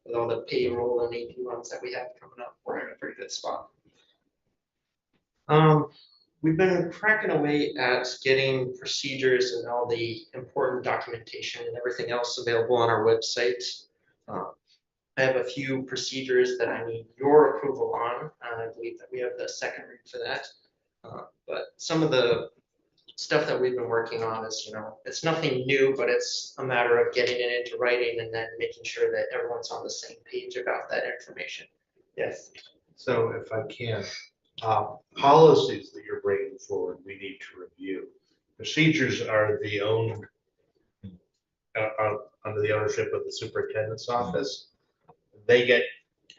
with all the payroll and AP runs that we have coming up, we're in a pretty good spot. We've been cracking away at getting procedures and all the important documentation and everything else available on our website. I have a few procedures that I need your approval on. I believe that we have the second read for that. But some of the stuff that we've been working on is, it's nothing new, but it's a matter of getting it into writing and then making sure that everyone's on the same page about that information. Yes. So if I can, policies that you're bringing forward, we need to review. Procedures are under the ownership of the superintendent's office.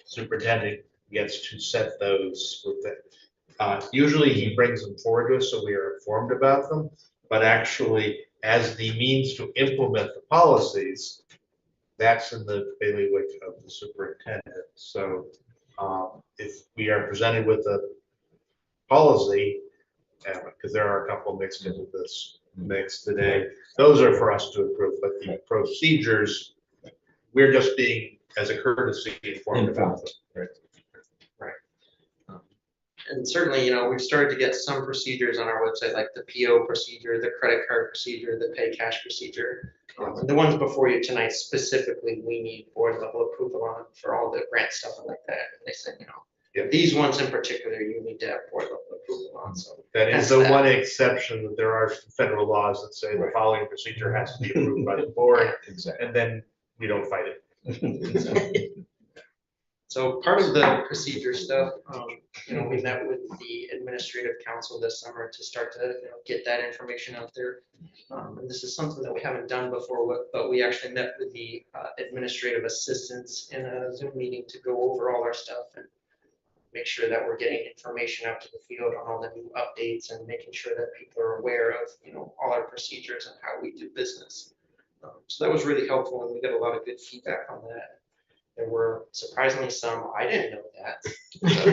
Superintendent gets to set those with it. Usually he brings them forward to us so we are informed about them, but actually as the means to implement the policies, that's in the bailiwick of the superintendent. So if we are presented with a policy, because there are a couple mixed into this mix today, those are for us to approve, but the procedures, we're just being, as a courtesy, informed about them. Right. And certainly, we've started to get some procedures on our website, like the PO procedure, the credit card procedure, the pay cash procedure. The ones before you tonight specifically, we need board level approval on for all the grant stuff and like that. And they said, these ones in particular, you need to have board level approval on. So that is the one exception that there are federal laws that say the following procedure has to be approved by the board, and then we don't fight it. So part of the procedure stuff, we met with the administrative council this summer to start to get that information out there. And this is something that we haven't done before, but we actually met with the administrative assistants in a Zoom meeting to go over all our stuff and make sure that we're getting information out to the field on all the new updates and making sure that people are aware of all our procedures and how we do business. So that was really helpful, and we got a lot of good feedback on that. There were surprisingly some I didn't know that. So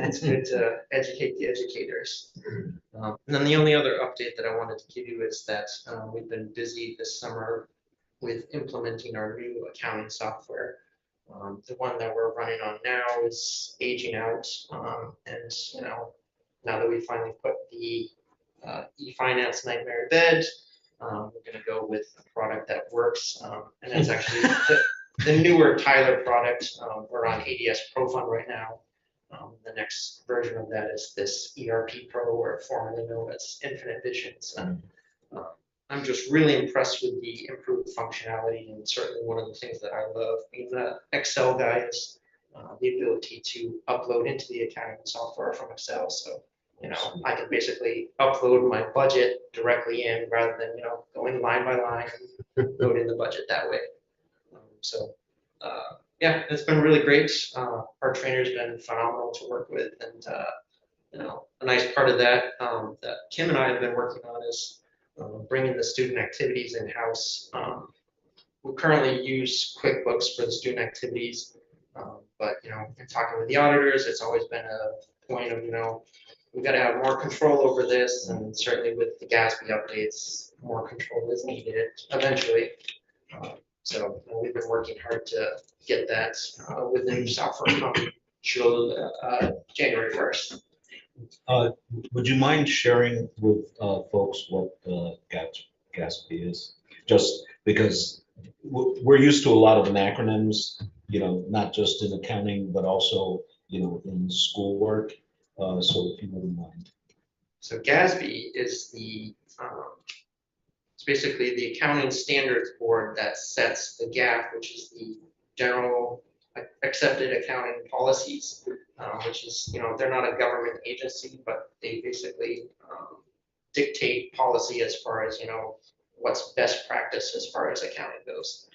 it's good to educate the educators. And then the only other update that I wanted to give you is that we've been busy this summer with implementing our new accounting software. The one that we're running on now is aging out, and now that we finally put the e-finance nightmare to bed, we're going to go with a product that works, and it's actually the newer Tyler product. We're on ADS Pro Fund right now. The next version of that is this ERP Pro, or formerly known as Infinite Visions. I'm just really impressed with the improved functionality, and certainly one of the things that I love being the Excel guy is the ability to upload into the accounting software from Excel. So, I can basically upload my budget directly in rather than, going line by line and loading the budget that way. Yeah, it's been really great. Our trainer's been phenomenal to work with, and a nice part of that that Kim and I have been working on is bringing the student activities in-house. We currently use QuickBooks for the student activities, but in talking with the auditors, it's always been a point of we've got to have more control over this, and certainly with the GASB updates, more control is needed eventually. So we've been working hard to get that with the new software coming January 1st. Would you mind sharing with folks what GASB is? Just because we're used to a lot of acronyms, not just in accounting, but also, in schoolwork. So if you wouldn't mind. So GASB is it's basically the accounting standards board that sets the GAAP, which is the general accepted accounting policies, which is, they're not a government agency, but they basically dictate policy as far as, what's best practice as far as accounting goes.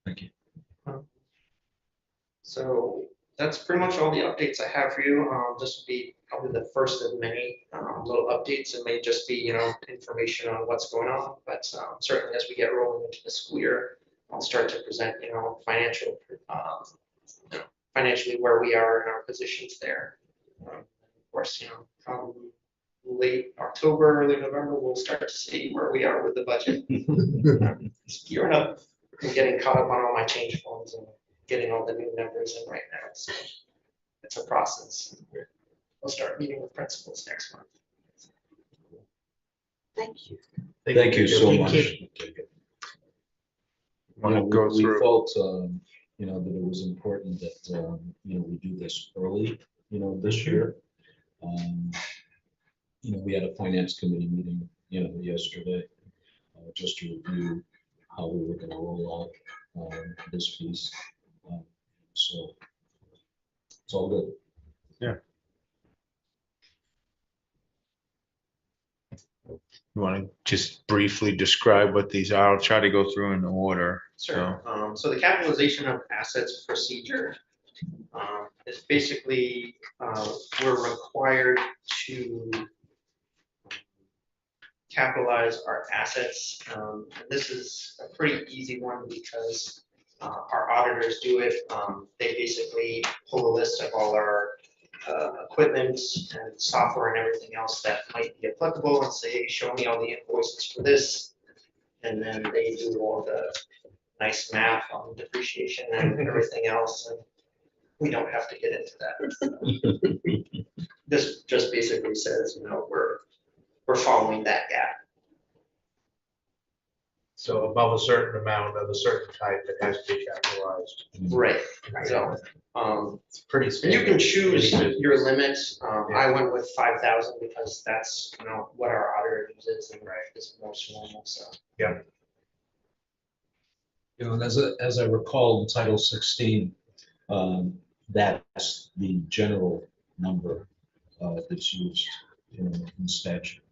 Thank you. So that's pretty much all the updates I have for you. This will be probably the first of many little updates. It may just be, information on what's going on, but certainly as we get rolling into the school year, I'll start to present, financially where we are in our positions there. Of course, probably late October, early November, we'll start to see where we are with the budget. Gearing up and getting caught up on all my change forms. getting all the new numbers in right now. So it's a process. We'll start meeting with principals next month. Thank you. Thank you so Keep- much. Want to Yeah, go we through? felt, that it was important that, we do this early, this year. We had a finance committee meeting, yesterday, just to review how we were gonna roll out, this piece. So it's all good. You want to just briefly describe what these are? I'll try to go through in order. Sure. So the capitalization of assets procedure is basically, we're required to capitalize our assets. And this is a pretty easy one because our auditors do it. They basically pull a list of all our equipment and software and everything else that might be applicable and say, show me all the invoices for this. And then they do all the nice math on depreciation and everything else. And we don't have to get into that. This just basically says, we're following that gap. So above a certain amount of a certain type, it has to be capitalized. Right. So, It's pretty and you can standard. choose your limits. I went with 5,000 because that's, what our auditor uses and is most normal, so. And as I recall in Title 16, that's the general number that's used in statute.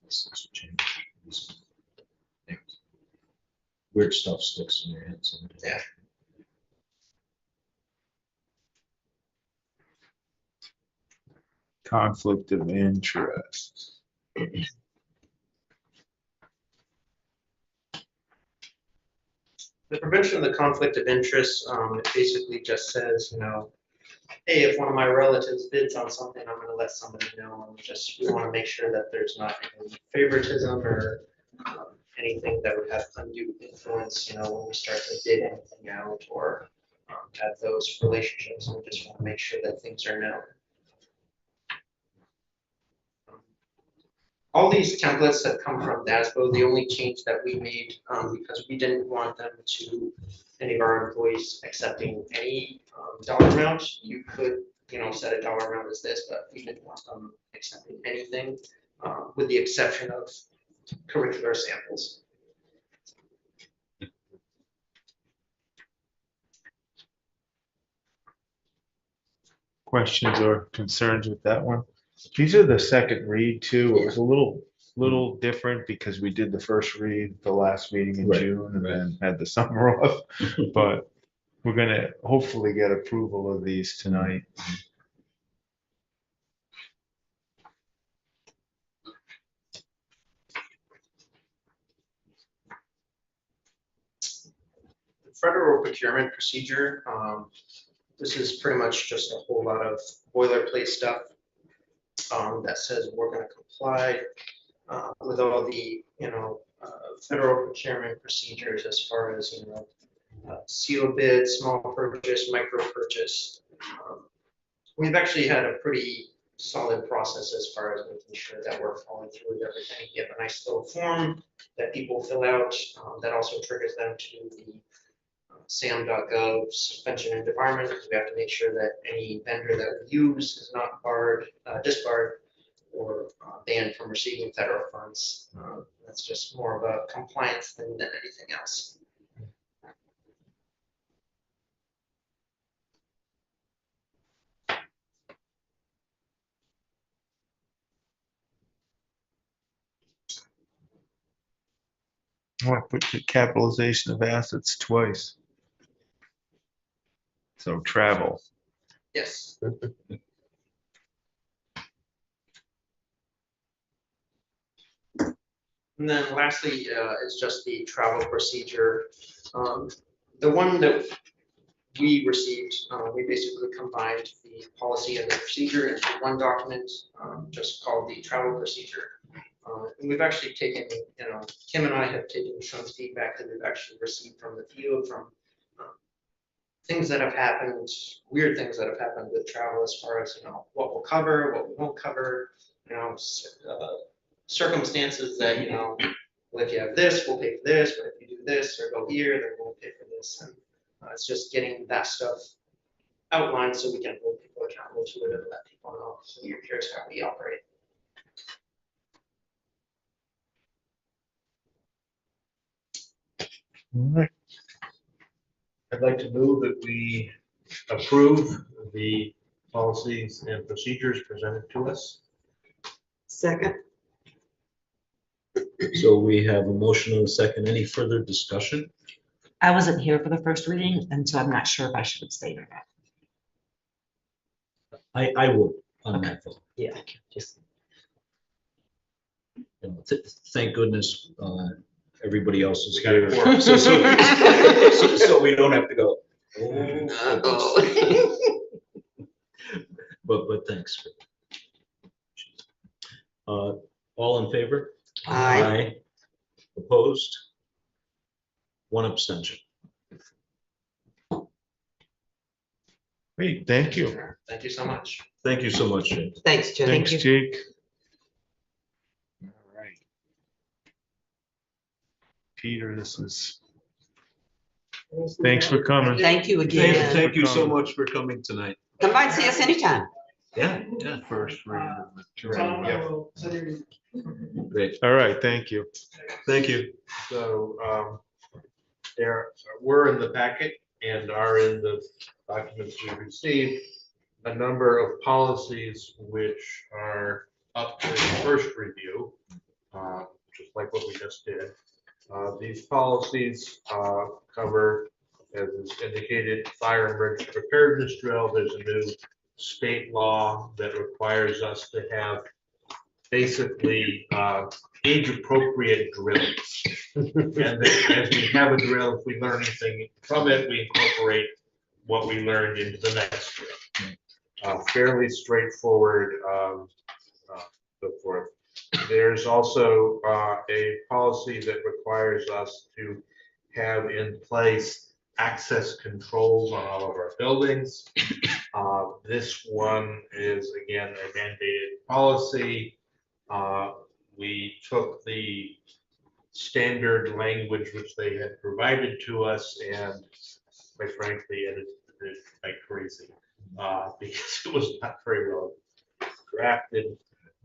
This is a change. Weird stuff sticks in your head sometimes. Yeah. Conflict of interest. The prevention of the conflict of interest, it basically just says, hey, if one of my relatives bids on something, I'm gonna let somebody know. And we wanna make sure that there's not any favoritism or anything that would have undue influence, when we start to bid anything out or have those relationships. We just wanna make sure that things are known. All these templates have come from DASBO. The only change that we made, because we didn't want them to, any of our employees accepting any dollar amount, you could, set a dollar amount as this, but we didn't want them accepting anything, with the exception of curricular samples. Questions or concerns with that one? These are the second read too. It was a little different because we did the first read the last meeting in Right, June and right. then had the summer off. But we're gonna hopefully get approval of these tonight. The federal procurement procedure, this is pretty much just a whole lot of boilerplate stuff that says we're going to comply with all the, federal procurement procedures as far as, seal bid, small purchase, micro purchase. We've actually had a pretty solid process as far as making sure that we're following through with everything. You have a nice little form that people fill out that also triggers them to the sam.gov suspension and debarment, because we have to make sure that any vendor that we use is not disbarred or banned from receiving federal funds. That's just more of a compliance thing than anything else. I want to put the capitalization of assets twice. So travel. Yes. And then lastly is just the travel procedure. The one that we received, we basically combined the policy and the procedure into one document, just called the travel procedure. And we've actually taken, Kim and I have taken some feedback that we've actually received from the field, from things that have happened, weird things that have happened with travel as far as, what we'll cover, what we won't cover, circumstances that, well, if you have this, we'll pay for this, but if you do this or go here, then we'll pay for this. And it's just getting that stuff outlined so we can hold people accountable to it and let people know, so here's how we operate. All right. I'd like to move that we approve the policies and procedures presented to us. Second. So we have a motion and a second. Any further discussion? I wasn't here for the first reading, and so I'm not sure if I should abstain or not. I would on that vote. Yeah, just. Thank goodness, everybody else is We got it here. worked. So we don't have to go. Uh-oh. But thanks. All in favor? Aye. Opposed? One abstention. Great, thank you. Thank you so much. Thank you so much, James. Thanks, Jim. Thanks, Jake. All right. Peter, thanks for coming. Thank you again. Thank you so much for coming tonight. Come by and see us anytime. Yeah, First read of the great. All right, thank you. Thank you. So there were in the packet and are in the documents we received a number of policies which are up to first review, just like what we just did. These policies cover, as is indicated, fire and emergency preparedness drill. There's a new state law that requires us to have basically age-appropriate drills. And then as we have a drill, if we learn anything from it, we incorporate what we learned into the next drill. Fairly straightforward, so forth. There's also a policy that requires us to have in place access controls on all of our buildings. This one is, again, a mandated policy. We took the standard language which they had provided to us, and quite frankly, edited it like crazy because it was not very well drafted.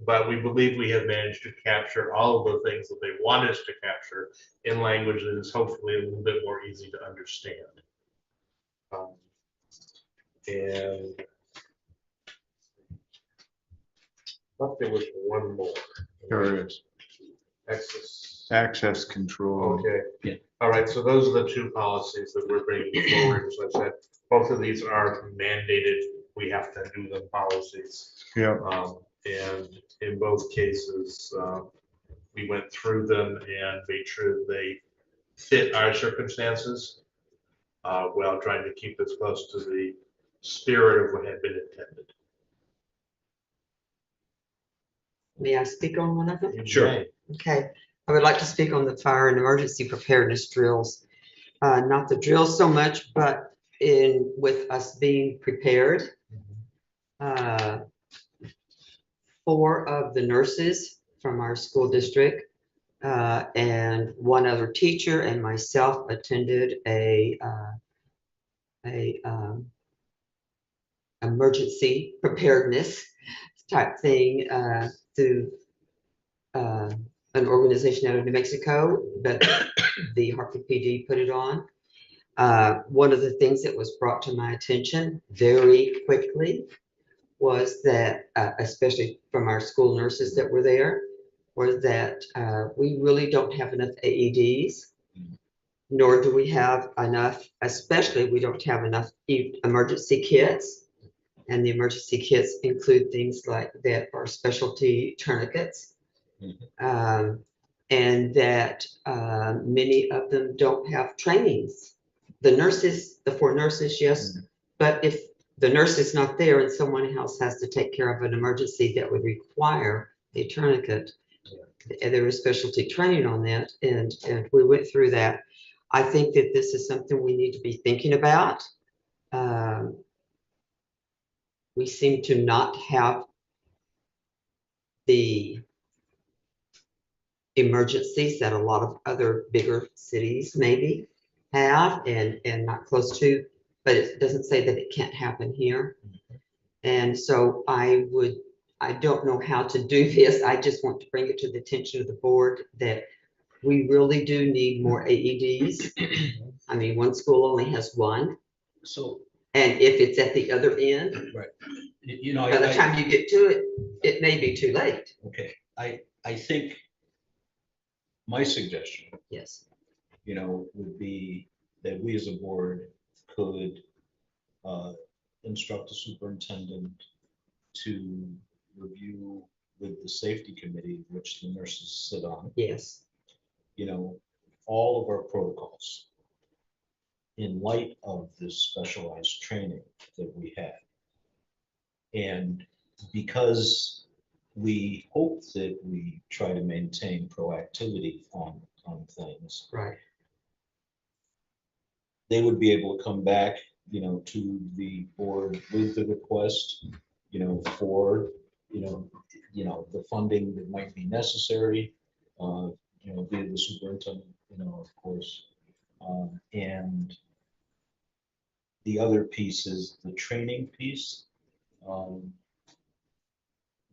But we believe we have managed to capture all of the things that they want us to capture in language that is hopefully a little bit more easy to understand. And I thought there was one more. There is. Access control. Okay. Yeah. All right, so those are the two policies that we're bringing forward. As I said, both of these are mandated. We have to do them policies. Yeah. And in both cases, we went through them and made sure they fit our circumstances while trying to keep as close to the spirit of what had been intended. May I speak on one of them? Sure. Okay, I would like to speak on the fire and emergency preparedness drills. Not the drills so much, but with us being prepared. 4 of the nurses from our school district and 1 other teacher and myself attended a emergency preparedness type thing through an organization out of New Mexico, but the Hartford PD put it on. One of the things that was brought to my attention very quickly was that, especially from our school nurses that were there, was that we really don't have enough AEDs, nor do we have enough, especially we don't have enough emergency kits. And the emergency kits include things like that are specialty tourniquets. And that many of them don't have trainings. The nurses, the 4 nurses, yes, but if the nurse is not there and someone else has to take care of an emergency that would require a tourniquet, there was specialty training on that, and we went through that. I think that this is something we need to be thinking about. We seem to not have the emergencies that a lot of other bigger cities maybe have and not close to, but it doesn't say that it can't happen here. And so I don't know how to do this. I just want to bring it to the attention of the board that we really do need more AEDs. I mean, one school only has one, So, and if it's at the other end, you know, by the time you get to it, it may be too late. okay, I think my suggestion, Yes. you know, would be that we as a board could instruct the superintendent to review with the safety committee, which the nurses sit on, Yes. you know, all of our protocols in light of this specialized training that we had. And because we hope that we try to maintain proactivity on things, Right. they would be able to come back, you know, to the board with the request, you know, for, the funding that might be necessary, via the superintendent, of course. And the other piece is the training piece.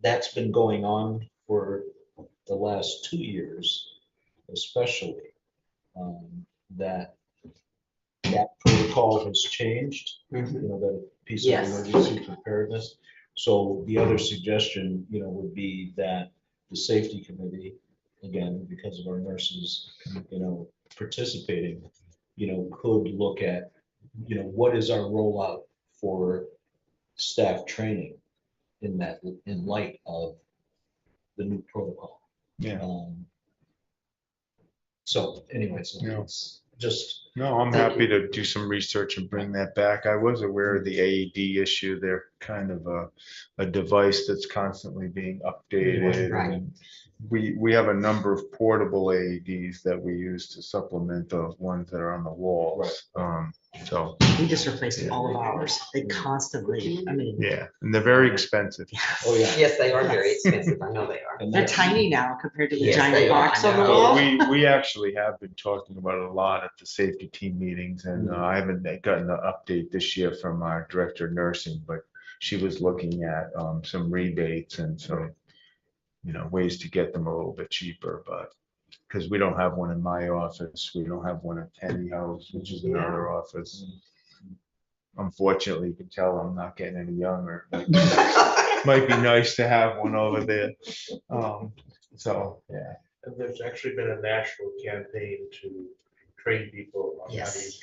That's been going on for the last 2 years, especially, that protocol has changed, that piece of Yes. emergency preparedness. So the other suggestion, would be that the safety committee, again, because of our nurses, participating, could look at, what is our rollout for staff training in light of the new protocol. Yeah. So anyways, Yeah. it's just, No, I'm Thank happy you. to do some research and bring that back. I was aware of the AED issue. They're kind of a device that's constantly being updated. Right. And we have a number of portable AEDs that we use to supplement the ones that are on the walls. So, We just replaced all of ours. They constantly, I mean, yeah, and they're very expensive. oh yeah. Yes, they are very expensive. I know they are. And they're that's- tiny now compared to the Yes, giant they are. box on the I know. wall. We actually have been talking about it a lot at the safety team meetings, and I haven't gotten an update this year from our director of nursing, but she was looking at some rebates and some, ways to get them a little bit cheaper, but because we don't have one in my office, we don't have one at Penny House, which is another office. Unfortunately, you can tell I'm not getting any younger. Might be nice to have one over there. So, yeah. And there's actually been a national campaign to train people on how to Yes. use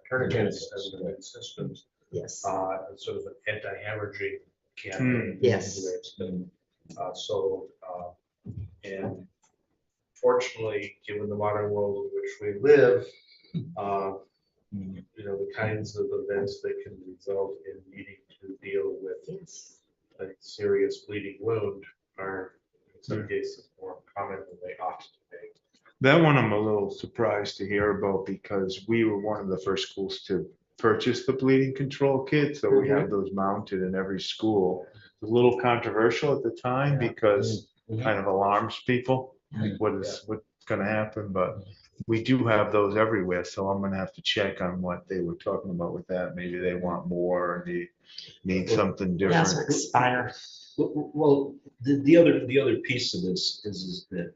tourniquets and systems, Yes. sort of an anti-hemorrhaging campaign. Yes. And fortunately, given the modern world in which we live, the kinds of events that can result in needing to deal with a serious bleeding wound are in some cases more common than they ought to be. That one I'm a little surprised to hear about because we were one of the first schools to purchase the bleeding control kit. So we have those mounted in every school. It was a little controversial at the time because it kind of alarms people, like what's going to happen. But we do have those everywhere. So I'm going to have to check on what they were talking about with that. Maybe they want more or they need something They also different. expire. Well, the other piece of this is that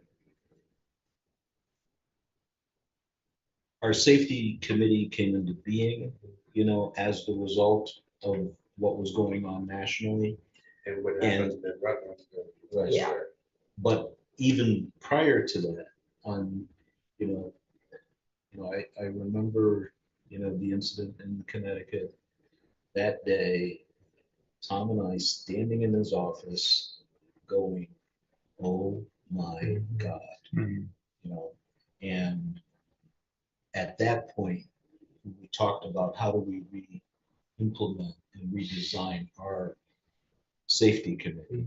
our safety committee came into being, as the result of what was going on nationally. And what happens in Rutland. Right. Yeah. But even prior to that, I remember, the incident in Connecticut that day, Tom and I standing in his office going, oh my God, Mhm. and at that point, we talked about how do we implement and redesign our safety committee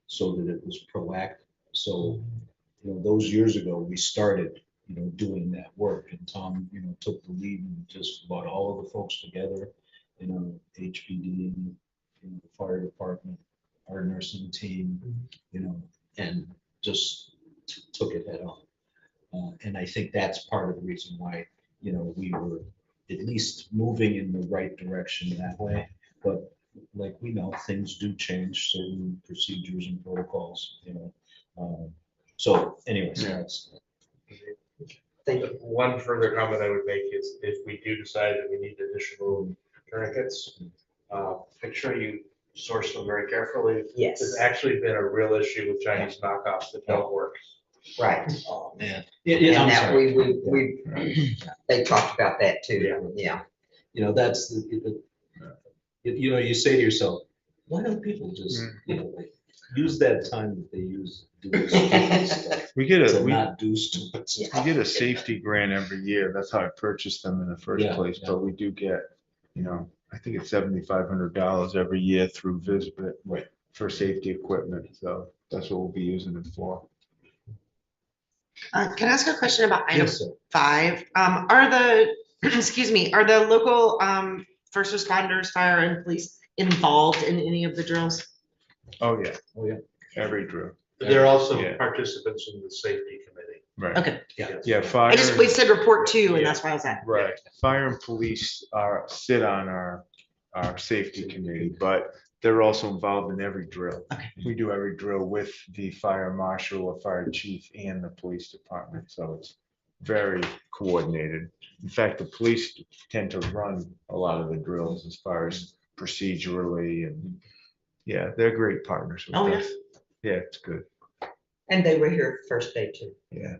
so that it was proactive. So those years ago, we started, doing that work, and Tom, took the lead and just brought all of the folks together, HPD, the fire department, our nursing team, and just took it head on. And I think that's part of the reason why, we were at least moving in the right direction that way. But like we know, things do change, certain procedures and protocols, So anyways, Yeah. that's. Thank you. One further comment I would make is if we do decide that we need additional tourniquets, make sure you source them very carefully. Yes, There's actually been a real issue with Chinese knockoffs that don't work. right. Oh, man. And I'm that sorry. we they talked about that too. Yeah. That's you say to yourself, why don't people just, like, use that time that they use doing stupid stuff We get to we not do stupid stuff. get a safety grant every year. That's how I purchased them in the first Yeah, place. yeah. But we do get, I think it's $7,500 every year through Visbit Right. for safety equipment. So that's what we'll be using it for. Can I ask a question about item Yes, sir. 5? Are the, excuse me, are the local first responders, fire and police involved in any of the drills? Oh, yeah. Oh, yeah. Every drill. They're also Yeah. participants in the safety committee. Right. Okay, Yeah. Yeah, fire. I just, we said report to, and Yeah. that's why I was at. Right. Fire and police sit on our safety committee, but they're also involved in every drill. Okay. We do every drill with the fire marshal or fire chief and the police department, so it's very coordinated. In fact, the police tend to run a lot of the drills as far as procedurally, and yeah, they're great partners with Oh, yeah. us. Yeah, it's good. And they were here first day too, Yeah.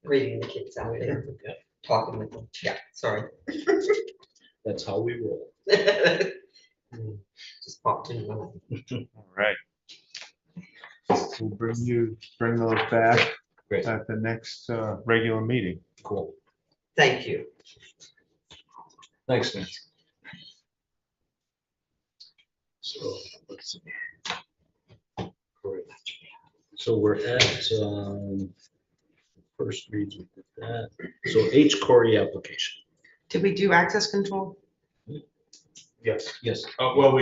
reading the kids out there, Yeah. talking with them. Yeah, sorry. That's how we roll. Just popped in my mind. All right. We'll bring those back Great. at the next regular meeting. Cool. Thank you. Thanks, Nancy. So, let's see. Great. So we're at, first reads, we did that. So H Corey application. Did we do access control? Yes. Yes. Well,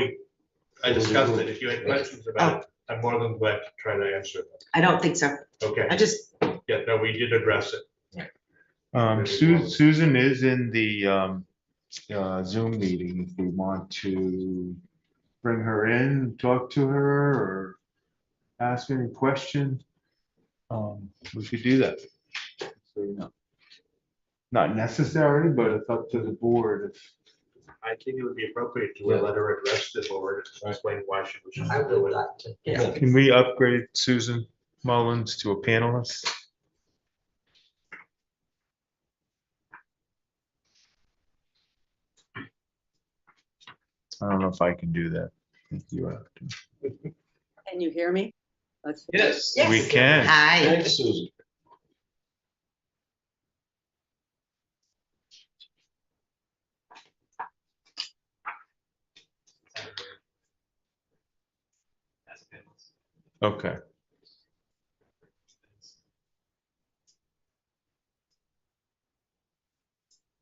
I discussed it. If you had questions about it, I'm more than glad to try to answer them. I don't think so. Okay. I just, Yeah, no, we did address it. Susan is in the Zoom meeting. If we want to bring her in, talk to her, or ask any questions, we could do that. So, not necessary, but it's up to the board. I think it would be appropriate to let her address the board and explain why she was. I would like to. Yeah. Can we upgrade Susan Mullins to a panelist? I don't know if I can do that. I think you have to. Can you hear me? Let's. Yes. Yes. We can. hi. Thanks, Susan. Okay.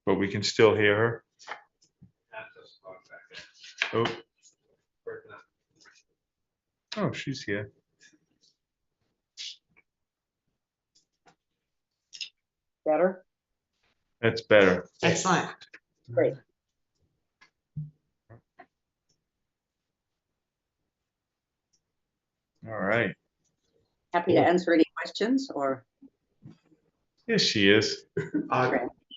But we can still hear her. Oh. Oh, she's here. Better? That's better. Excellent. Great. All right. Happy to answer any questions or, Yes, she is.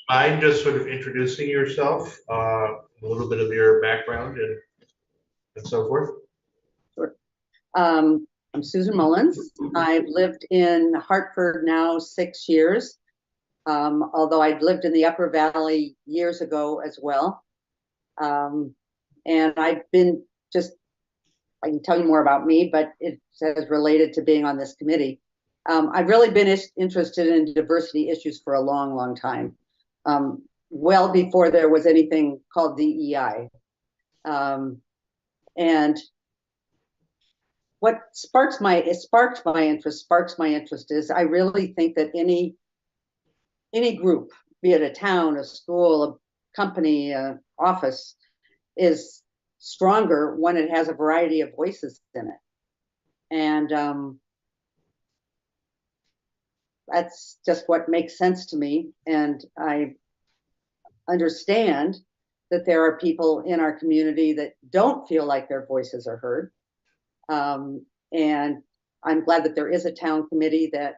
Mind just sort of introducing yourself, a little bit of your background and so forth. I'm Susan Mullins. I've lived in Hartford now 6 years. Although I'd lived in the Upper Valley years ago as well. And I've been I can tell you more about me, but it says related to being on this committee. I've really been interested in diversity issues for a long, long time. Well before there was anything called DEI. And what sparks my interest is I really think that any group, be it a town, a school, a company, a office, is stronger when it has a variety of voices in it. And that's just what makes sense to me. And I understand that there are people in our community that don't feel like their voices are heard. And I'm glad that there is a town committee that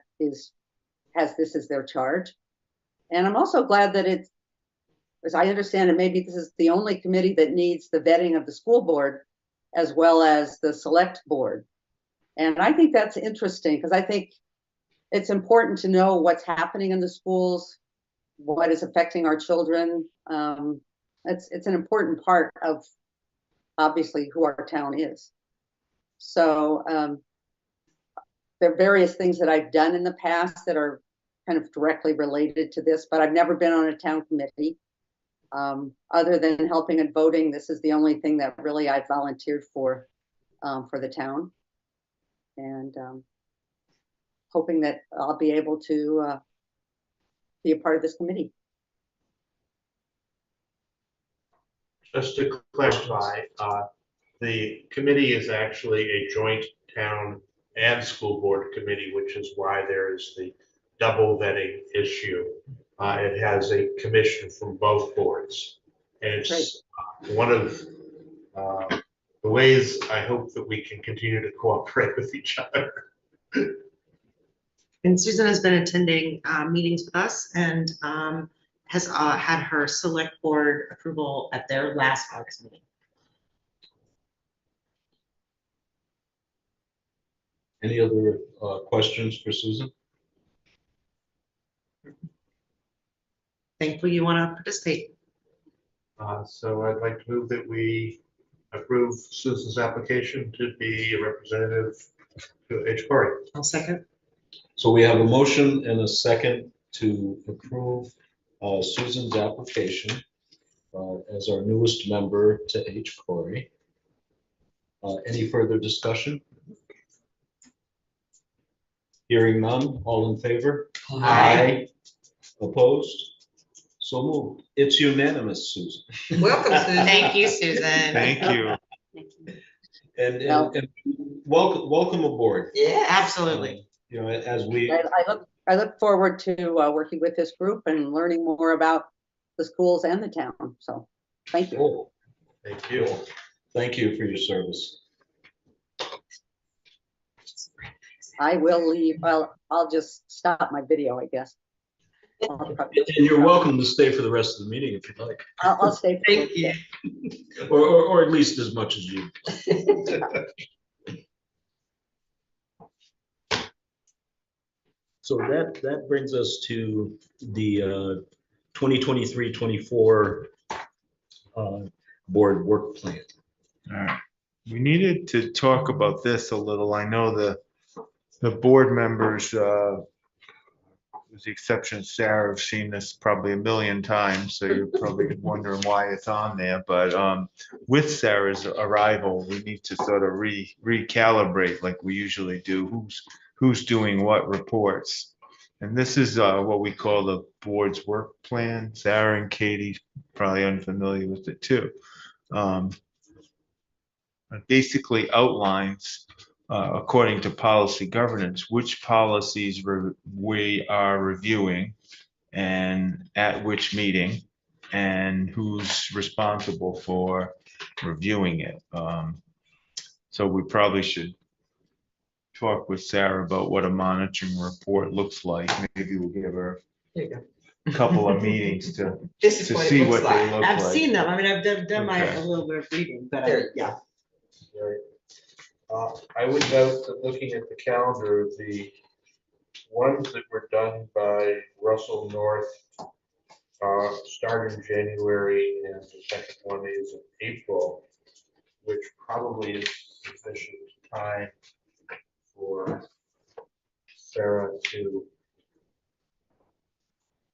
has this as their charge. And I'm also glad that it's, as I understand it, maybe this is the only committee that needs the vetting of the school board as well as the select board. And I think that's interesting because I think it's important to know what's happening in the schools, what is affecting our children. It's an important part of obviously who our town is. So there are various things that I've done in the past that are kind of directly related to this, but I've never been on a town committee. Other than helping and voting, this is the only thing that really I volunteered for the town. And hoping that I'll be able to be a part of this committee. Just to clarify, the committee is actually a joint town and school board committee, which is why there is the double vetting issue. It has a commission from both boards. And it's one of the ways I hope that we can continue to cooperate with each other. And Susan has been attending meetings with us and has had her select board approval at their last August meeting. Any other questions for Susan? Thankfully, you want to participate. So I'd like to move that we approve Susan's application to be a representative to H. Corey. I'll second. So we have a motion and a second to approve Susan's application as our newest member to H. Corey. Any further discussion? Hearing none, all in favor? Aye. Opposed? So moved. It's unanimous, Susan. Welcome, Susan. Thank you, Susan. Thank you. And Well- welcome aboard. Yeah, Absolutely. You know, as we, I look forward to working with this group and learning more about the schools and the town. So thank you. oh, Thank you. thank you for your service. I will leave. Well, I'll just stop my video, I guess. And you're welcome to stay for the rest of the meeting if you'd like, I'll stay. Thank you. or at least as much as you. So that brings us to the 2023-24 board work plan. All right. We needed to talk about this a little. I know the board members, with the exception of Sarah, have seen this probably a million times, so you're probably wondering why it's on there. But with Sarah's arrival, we need to sort of recalibrate like we usually do. Who's doing what reports? And this is what we call the board's work plan. Sarah and Katie probably unfamiliar with it too. It basically outlines, according to policy governance, which policies we are reviewing and at which meeting and who's responsible for reviewing it. So we probably should talk with Sarah about what a monitoring report looks like. Maybe we'll give her There you go. a couple of meetings to This is to what it see looks what they like. look I've like. seen them. I mean, I've done my Okay. a little bit of reading, but There, yeah. Right. I would note that looking at the calendar, the ones that were done by Russell North start in January, and the second one is in April, which probably is sufficient time for Sarah to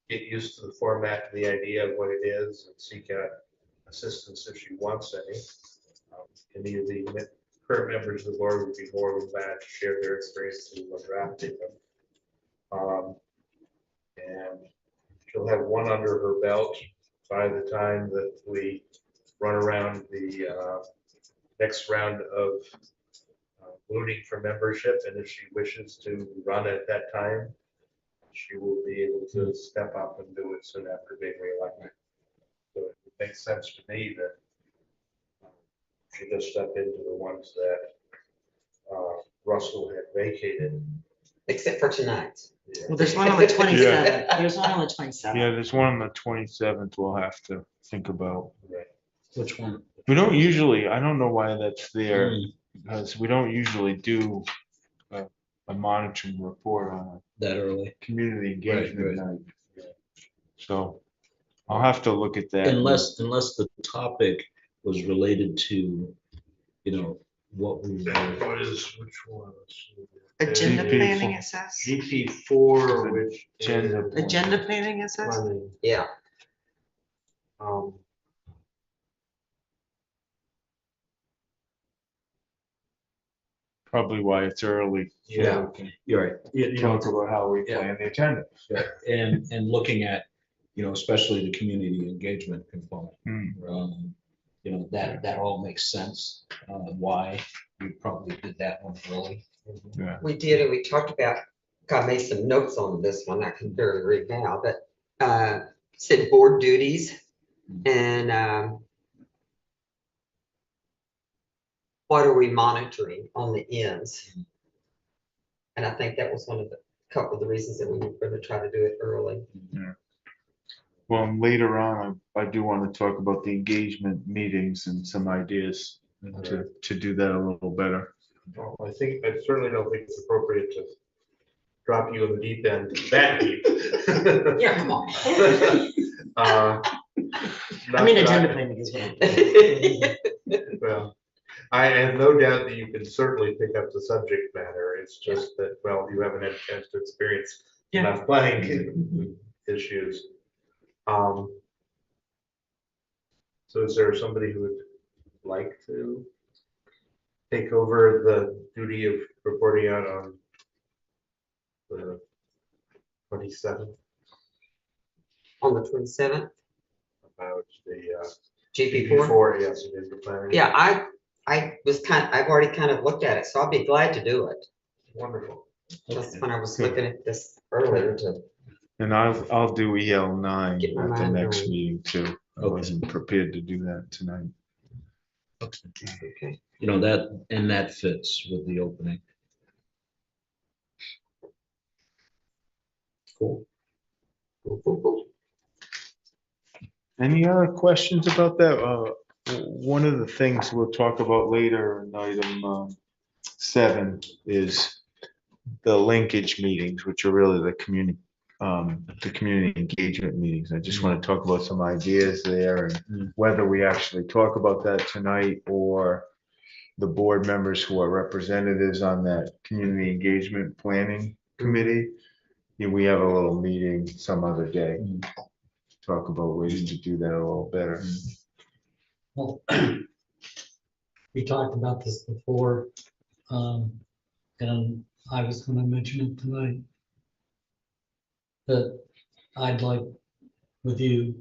get used to the format and the idea of what it is and seek out assistance if she wants any. Any of the current members of the board would be more than glad to share their experiences when drafting them. And she'll have one under her belt by the time that we run around the next round of voting for membership. And if she wishes to run at that time, she will be able to step up and do it soon after being reelected. So it makes sense to me that she just step into the ones that Russell had vacated. Except for tonight. Yeah. Well, there's one on the 27th. There's one on the 27th. Yeah, there's one on the 27th we'll have to think about. Which one? We don't usually, I don't know why that's there, because we don't usually do a monitoring report on That early? a community engagement right. night. So I'll have to look at that. Unless the topic was related to, you know, what we That were. was, which one? Agenda GP4. planning assess. GP4, which Agenda. is Agenda planning assess. running. Yeah. Probably why it's early. Yeah, okay, you're right. You know, Talk about how we Yeah. plan the agenda. yeah, and looking at, you know, especially the community engagement component. You know, that all makes sense, why we probably did that one early. Yeah. We did, and we talked about, I made some notes on this one, I can barely read now, but said board duties and what are we monitoring on the ends? And I think that was one of the couple of the reasons that we were going to try to do it early. Well, and later on, I do want to talk about the engagement meetings and some ideas to do that a little better. Well, I certainly don't think it's appropriate to drop you in the deep end that deep. Yeah, come on. I mean, agenda planning is one. Well, I have no doubt that you can certainly pick up the subject matter. It's just that, well, you haven't had a chance to experience Yeah. enough planning issues. So is there somebody who would like to take over the duty of reporting out on the 27th On the 27th, about the GP4. Yes, it is the planning. Yeah, I've already kind of looked at it, so I'll be glad to do it. Wonderful. That's when I was looking at this earlier to. And I'll do EL9 Get my at the mind next going. meeting too. I wasn't prepared to do that tonight. Okay. You know, that fits with the opening. Cool. Cool. Any other questions about that? One of the things we'll talk about later in item 7 is the linkage meetings, which are really the community engagement meetings. I just want to talk about some ideas there and whether we actually talk about that tonight or the board members who are representatives on that community engagement planning committee. We have a little meeting some other day. Talk about ways to do that a little better. Well, we talked about this before, and I was going to mention it tonight, that I'd like with you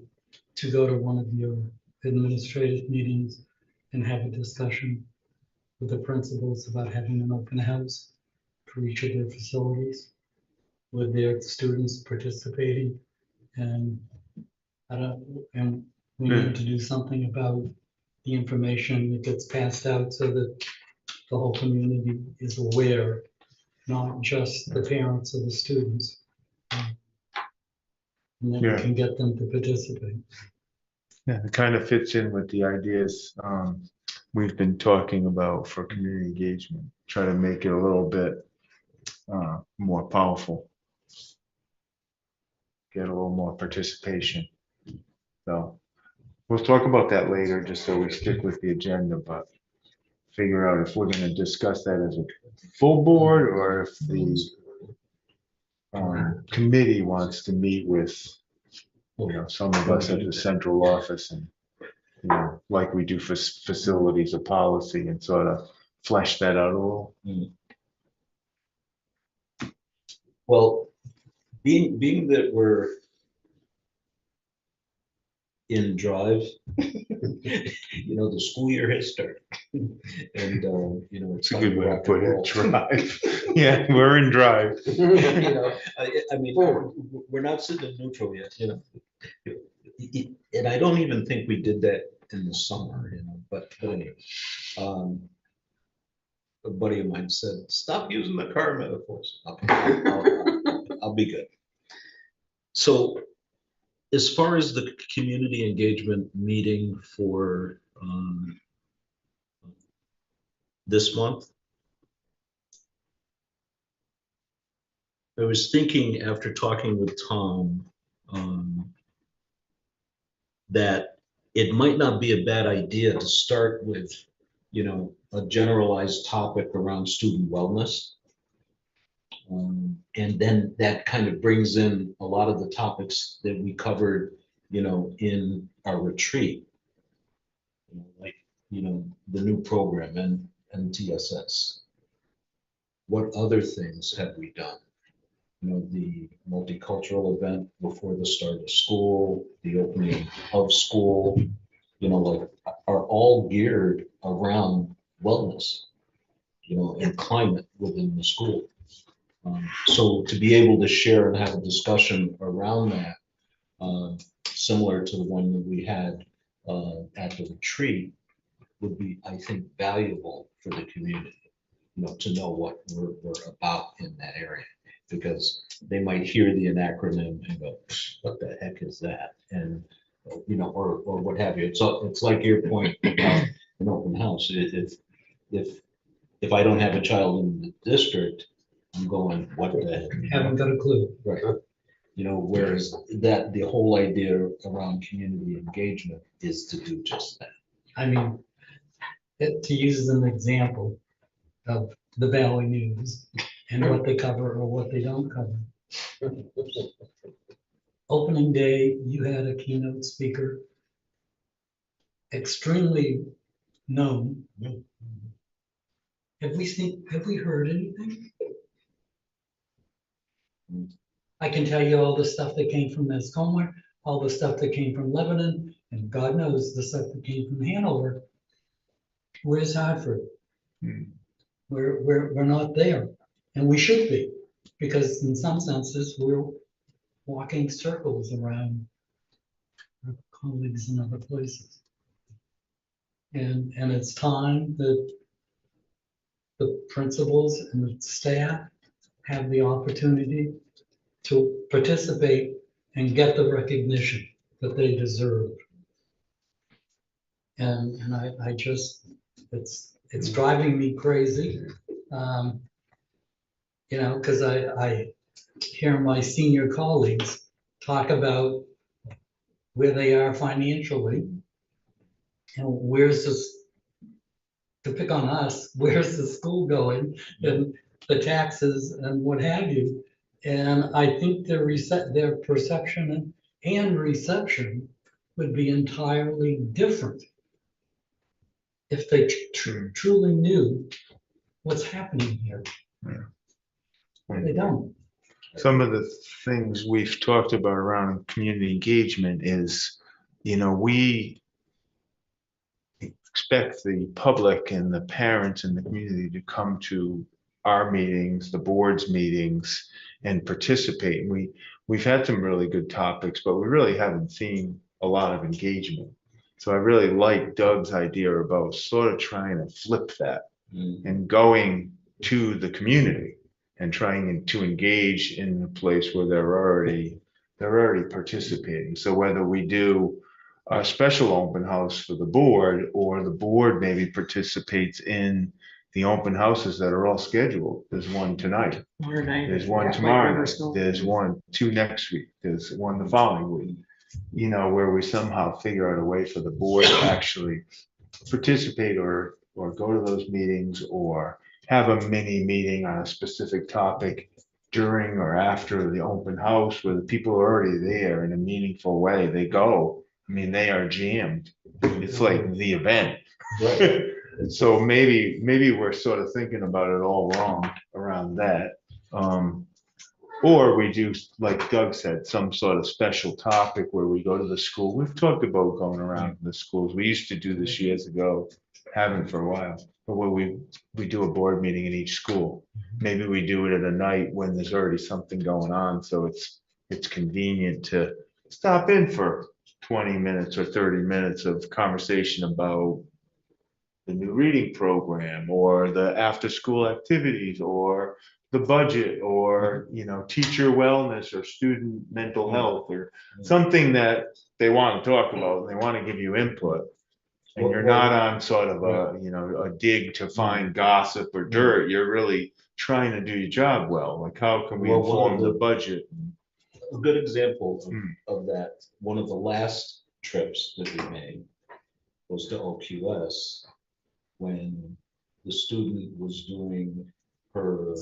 to go to one of your administrative meetings and have a discussion with the principals about having an open house for each of their facilities with their students participating. And we need to do something about the information that gets passed out so that the whole community is aware, not just the parents or the students. And then we can get them to participate. Yeah, it kind of fits in with the ideas we've been talking about for community engagement. Try to make it a little bit more powerful. Get a little more participation. So we'll talk about that later, just so we stick with the agenda, but figure out if we're going to discuss that as a full board or if the committee wants to meet with, some of us at the central office and, like we do for facilities or policy and sort of flesh that out a little. Well, being that we're in drive, the school year has started. And, It's a good way to put it, drive. Yeah, we're in drive. I mean, we're not sitting in neutral yet, And I don't even think we did that in the summer, but anyway. A buddy of mine said, stop using the car metaphors. Okay, I'll be good. So as far as the community engagement meeting for this month, I was thinking after talking with Tom that it might not be a bad idea to start with, a generalized topic around student wellness. And then that kind of brings in a lot of the topics that we covered, in our retreat. Like, the new program and TSS. What other things have we done? The multicultural event before the start of school, the opening of school, are all geared around wellness, and climate within the school. So to be able to share and have a discussion around that, similar to the one that we had at the retreat, would be, I think, valuable for the community, to know what we're about in that area, because they might hear the acronym and go, what the heck is that? And, or what have you. So it's like your point about an open house. If I don't have a child in the district, I'm going, what the heck? Haven't got a clue. Right. Whereas that the whole idea around community engagement is to do just that. I mean, to use as an example of the Valley News and what they cover or what they don't cover. Opening day, you had a keynote speaker, extremely known. Have we heard anything? I can tell you all the stuff that came from Mascoma, all the stuff that came from Lebanon, and God knows the stuff that came from Hanover. Where's Hartford? We're not there, and we should be, because in some senses we're walking circles around our colleagues in other places. And it's time that the principals and the staff have the opportunity to participate and get the recognition that they deserve. And I just, it's driving me crazy, because I hear my senior colleagues talk about where they are financially and where's this, to pick on us, where's the school going and the taxes and what have you. And I think their perception and reception would be entirely different if they truly knew what's happening here. They don't. Some of the things we've talked about around community engagement is, we expect the public and the parents and the community to come to our meetings, the board's meetings, and participate. We've had some really good topics, but we really haven't seen a lot of engagement. So I really like Doug's idea about sort of trying to flip that and going to the community and trying to engage in a place where they're already participating. So whether we do a special open house for the board, or the board maybe participates in the open houses that are all scheduled. There's one tonight. There's one tomorrow. There's two next week. There's one the following week. Where we somehow figure out a way for the board to actually participate or go to those meetings, or have a mini meeting on a specific topic during or after the open house, where the people are already there in a meaningful way. They go. I mean, they are jammed. It's like the event. Right. So maybe we're sort of thinking about it all wrong around that. Or we do, like Doug said, some sort of special topic where we go to the school. We've talked about going around the schools. We used to do this years ago, haven't for a while. But where we do a board meeting in each school. Maybe we do it at a night when there's already something going on, so it's convenient to stop in for 20 minutes or 30 minutes of conversation about the new reading program or the after-school activities or the budget or, teacher wellness or student mental health or something that they want to talk about and they want to give you input. And you're not on sort of a dig to find gossip or dirt. You're really trying to do your job well. Like, how can we Well, one inform of the the- budget? A good example of that, one of the last trips that we made was to OQS when the student was doing her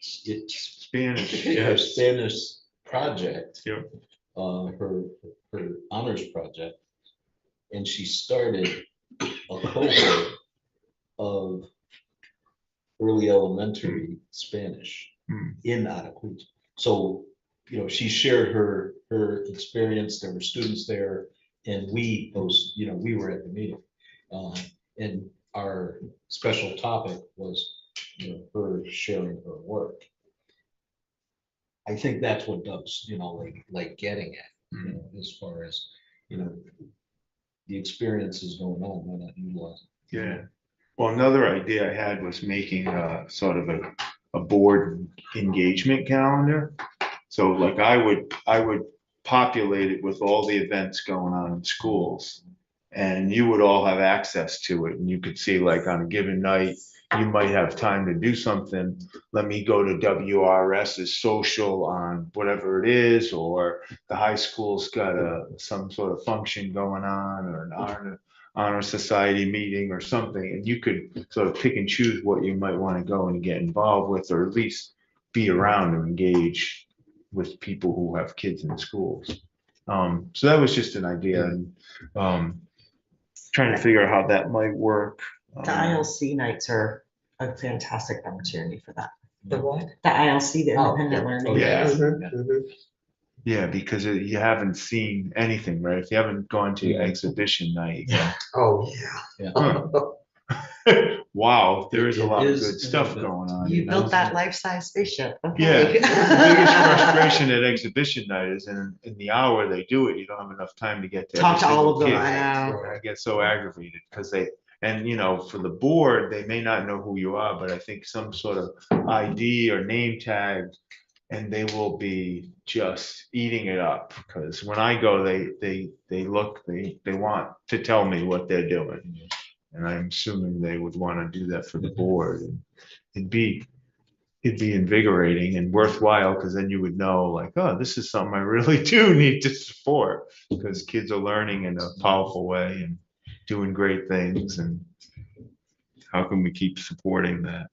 Spanish, her yes. Spanish project. Yep. Her honors project. And she started a cohort of early elementary Spanish in Atacucho. So, she shared her experience. There were students there, and we were at the meeting. And our special topic was, her sharing her work. I think that's what Doug's, like getting at, as far as, the experience is going on, why not utilize it? Yeah. Well, another idea I had was making sort of a board engagement calendar. So like I would populate it with all the events going on in schools. And you would all have access to it. And you could see, like, on a given night, you might have time to do something. Let me go to WRS's social on whatever it is, or the high school's got some sort of function going on, or an honor society meeting or something. And you could sort of pick and choose what you might want to go and get involved with, or at least be around and engage with people who have kids in schools. So that was just an idea, and trying to figure out how that might work. The ILC nights are a fantastic opportunity for that. The what? The ILC, the Oh, independent learning. Yeah. Mhm, mhm. Yeah, because you haven't seen anything, right? If you haven't gone to exhibition night, Oh, yeah. wow, there is a lot of It is good stuff good. going on. You built that life-size spaceship. Yeah, Okay. the biggest frustration at exhibition night is in the hour they do it, you don't have enough time to get to Talk every to all single of them, kid. I know. I get so aggravated because for the board, they may not know who you are, but I think some sort of ID or name tag, and they will be just eating it up. Because when I go, they want to tell me what they're doing. And I'm assuming they would want to do that for the board. And it'd be invigorating and worthwhile, because then you would know, like, oh, this is something I really do need to support, because kids are learning in a powerful way and doing great things, and how can we keep supporting that?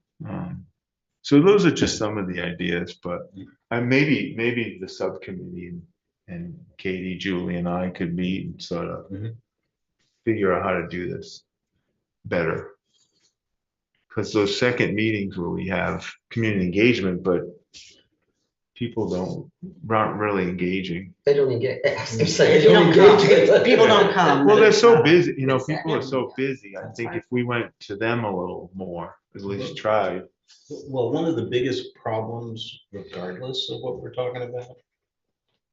So those are just some of the ideas, but maybe the subcommittee and Katie, Julie, and I could meet and sort of figure out how to do this better. Because those second meetings where we have community engagement, but people aren't really engaging. They don't engage. If you don't come, people don't come. Well, they're so It's, busy, people are Exactly. so busy. I That's think right. if we went to them a little more, at least tried. Well, one of the biggest problems, regardless of what we're talking about,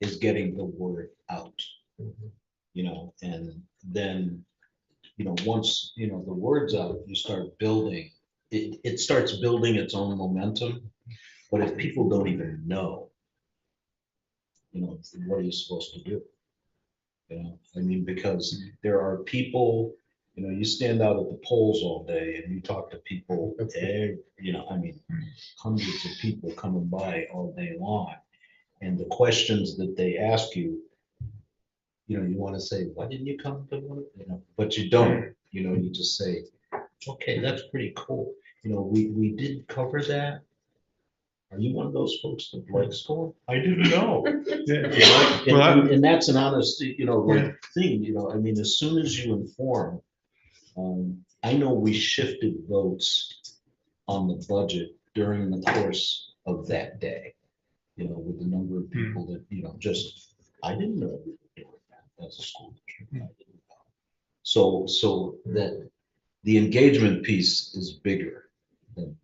is getting the word out. And then, once, the word's out, you start building, it starts building its own momentum. But if people don't even know, what are you supposed to do? Because there are people, you stand out at the polls all day and you talk to people, hundreds of people coming by all day long. And the questions that they ask you, you want to say, why didn't you come to one? But you don't, you just say, okay, that's pretty cool. We did cover that. Are you one of those folks that likes going? I didn't know. And that's an honest, thing, as soon as you inform, I know we shifted votes on the budget during the course of that day. You know, with the number of people that, you know, just, I didn't know we were doing that as a school district. I didn't know. So that the engagement piece is bigger than.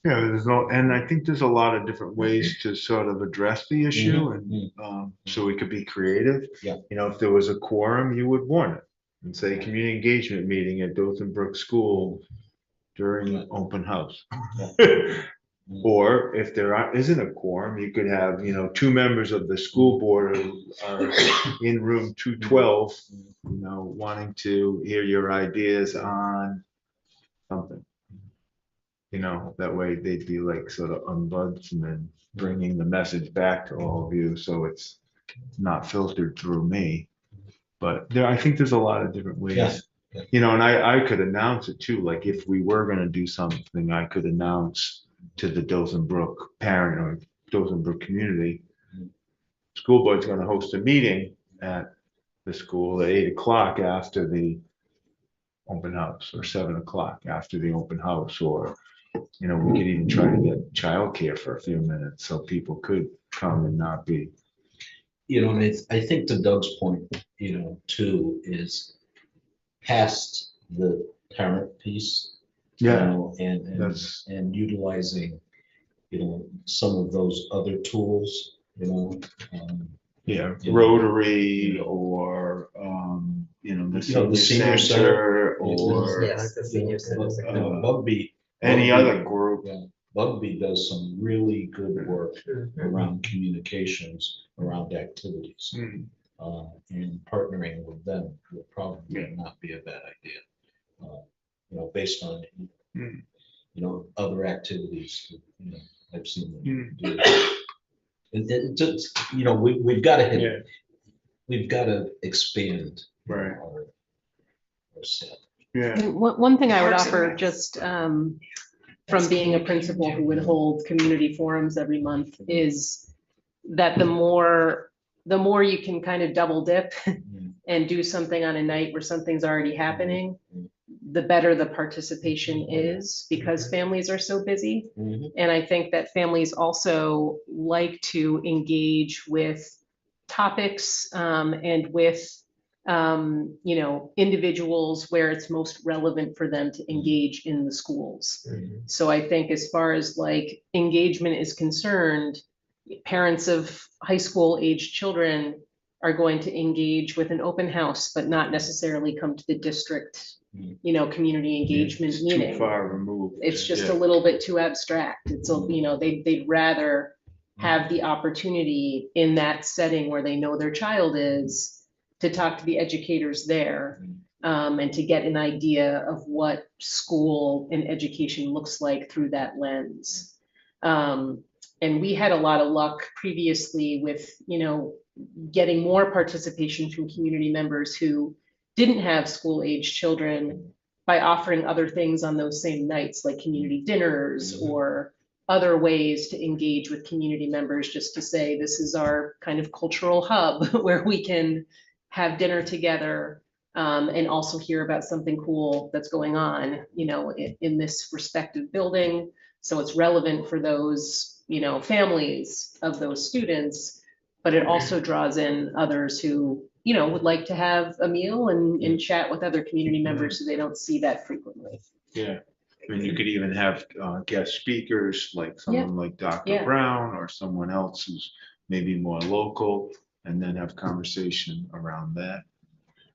Yeah, and I think there's a lot of different ways to sort of address the issue, and so we could be creative. Yeah. You know, if there was a quorum, you would warn it and say community engagement meeting at Dothan Brook School during open house. Or if isn't a quorum, you could have, you know, 2 members of the school board are in room 212, you know, wanting to hear your ideas on something. You know, that way they'd be like sort of ombudsman, bringing the message back to all of you, so it's not filtered through me. But I think there's a lot of different ways. Yeah. You know, and I could announce it too, like if we were gonna do something, I could announce to the Dothan Brook parent or Dothan Brook community, school board's gonna host a meeting at the school at 8 o'clock after the open house, or 7 o'clock after the open house, or, you know, we could even try to get childcare for a few minutes so people could come and not be. You know, and I think to Doug's point, you know, too, is past the parent piece. You know, and utilizing, you know, some of those other tools, you know. Rotary, or, you know, the senior center, or Yeah, like the senior centers. Bugby. any other group. Yeah, Bugby does some really good work around communications, around activities. And partnering with them would probably not be a bad idea. You know, based on, you know, other activities, you know, I've seen them do. It just, you know, we've got to hit, we've got to expand our set. And one thing I would offer, just from being a principal who would hold community forums every month, is that the more you can kind of double dip and do something on a night where something's already happening, the better the participation is, because families are so busy. And I think that families also like to engage with topics and with you know, individuals where it's most relevant for them to engage in the schools. So I think as far as like engagement is concerned, parents of high school age children are going to engage with an open house, but not necessarily come to the district, you know, community engagement meeting. Too far removed. It's just a little bit too abstract. It's a, you know, they'd rather have the opportunity in that setting where they know their child is, to talk to the educators there, and to get an idea of what school and education looks like through that lens. And we had a lot of luck previously with, you know, getting more participation from community members who didn't have school age children by offering other things on those same nights, like community dinners or other ways to engage with community members, just to say, this is our kind of cultural hub where we can have dinner together, and also hear about something cool that's going on, you know, in this respective building. So it's relevant for those, you know, families of those students, but it also draws in others who, you know, would like to have a meal and chat with other community members who they don't see that frequently. Yeah, and you could even have guest speakers, like someone like Dr. Brown, or someone else who's maybe more local, and then have conversation around that.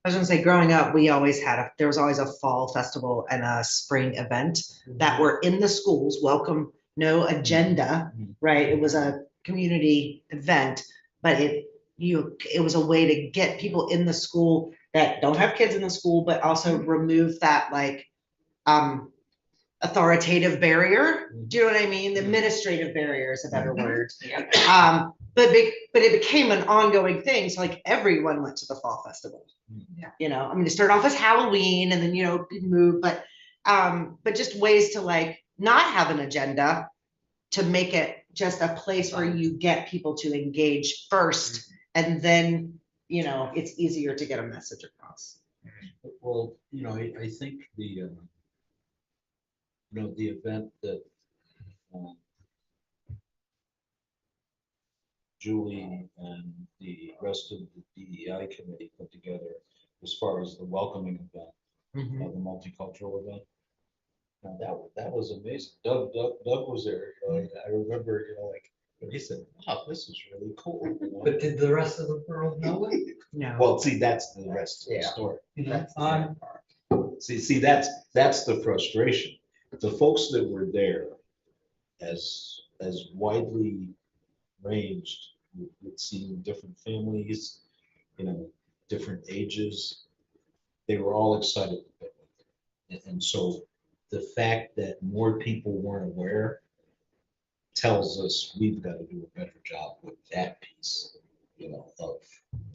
I was gonna say, growing up, we always had there was always a fall festival and a spring event that were in the schools, welcome, no agenda, right? It was a community event, but it was a way to get people in the school that don't have kids in the school, but also remove that like authoritative barrier. Do you know what I mean? The administrative barrier is a better word. But it became an ongoing thing. So like everyone went to the fall festival. You know, I mean, it started off as Halloween and then, you know, move, but just ways to like not have an agenda, to make it just a place where you get people to engage first, and then, you know, it's easier to get a message across. Well, I think the event that um, Julie and the rest of the DEI committee put together as far as the welcoming event, the multicultural event. Now that was amazing. Doug was there. I remember, like when he said, "Wow, this is really cool." But did the rest of the world know it? No. Well, see, that's the rest of the story. You know, See, that's the frustration. The folks that were there, as widely ranged, with seeing different families, different ages, they were all excited. And so the fact that more people weren't aware tells us we've got to do a better job with that piece, of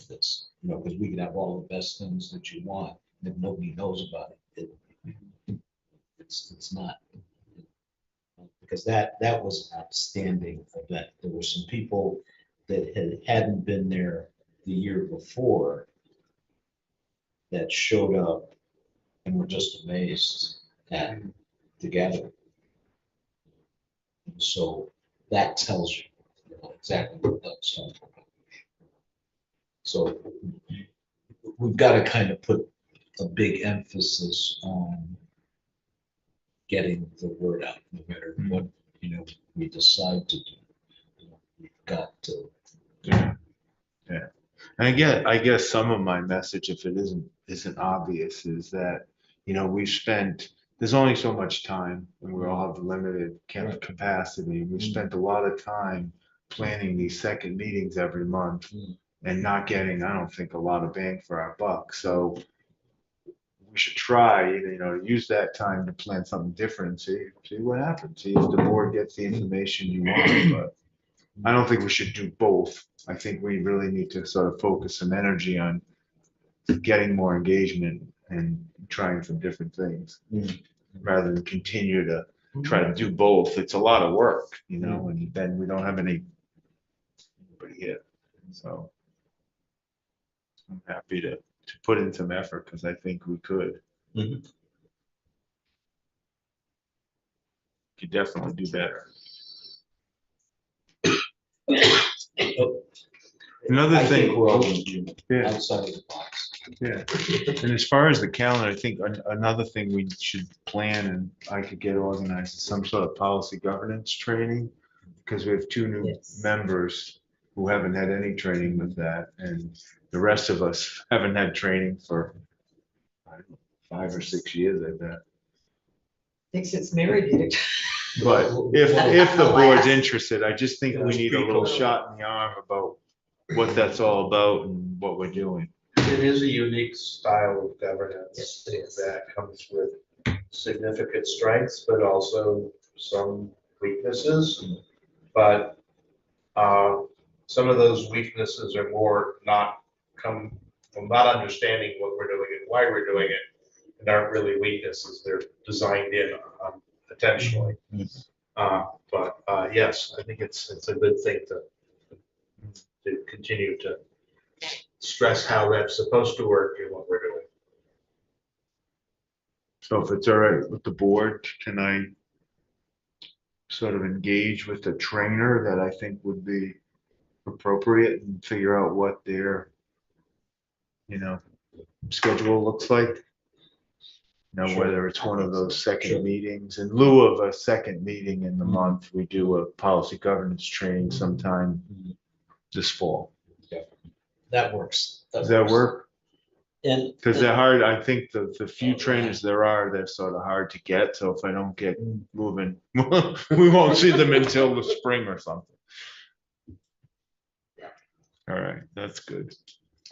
this, because we can have all the best things that you want, and if nobody knows about it, it's not. Because that was an outstanding event. There were some people that hadn't been there the year before that showed up and were just amazed at the gathering. And so that tells you, exactly what that's talking about. So we've got to kind of put a big emphasis on getting the word out, no matter what we decide to do. We've got to. Yeah. And I guess some of my message, if it isn't obvious, is that, there's only so much time and we all have limited capacity. We've spent a lot of time planning these second meetings every month and not getting, I don't think, a lot of bang for our buck. So we should try, to use that time to plan something different and see what happens. See if the board gets the information you want, but I don't think we should do both. I think we really need to sort of focus some energy on getting more engagement and trying some different things rather than continue to try to do both. It's a lot of work, and then we don't have anybody here. So I'm happy to put in some effort because I think we could. Could definitely do better. Another I thing, think we're all in agreement, Yeah. outside of the box. Yeah, and as far as the calendar, I think another thing we should plan, and I could get organized, is some sort of policy governance training, because we have two new members who haven't had any training with that, and the rest of us haven't had training for, I don't know, 5 or 6 years, I bet. Thinks it's married. But if the board's interested, I just think we need a little shot in the arm about what that's all about and what we're doing. It is a unique style of governance that comes with significant strengths, but also some weaknesses. But some of those weaknesses are more come from not understanding what we're doing and why we're doing it, and aren't really weaknesses. They're designed in intentionally. But yes, I think it's a good thing to continue to stress how that's supposed to work and what we're doing. So if it's all right with the board, can I sort of engage with a trainer that I think would be appropriate and figure out what their, schedule looks like? Whether it's one of those second meetings, in lieu of a second meeting in the month, we do a policy governance training sometime this fall. That works. Does that work? And Because they're hard, I think the few trainers there are, they're sort of hard to get, so if I don't get moving, we won't see them until the spring or something. All right, that's good.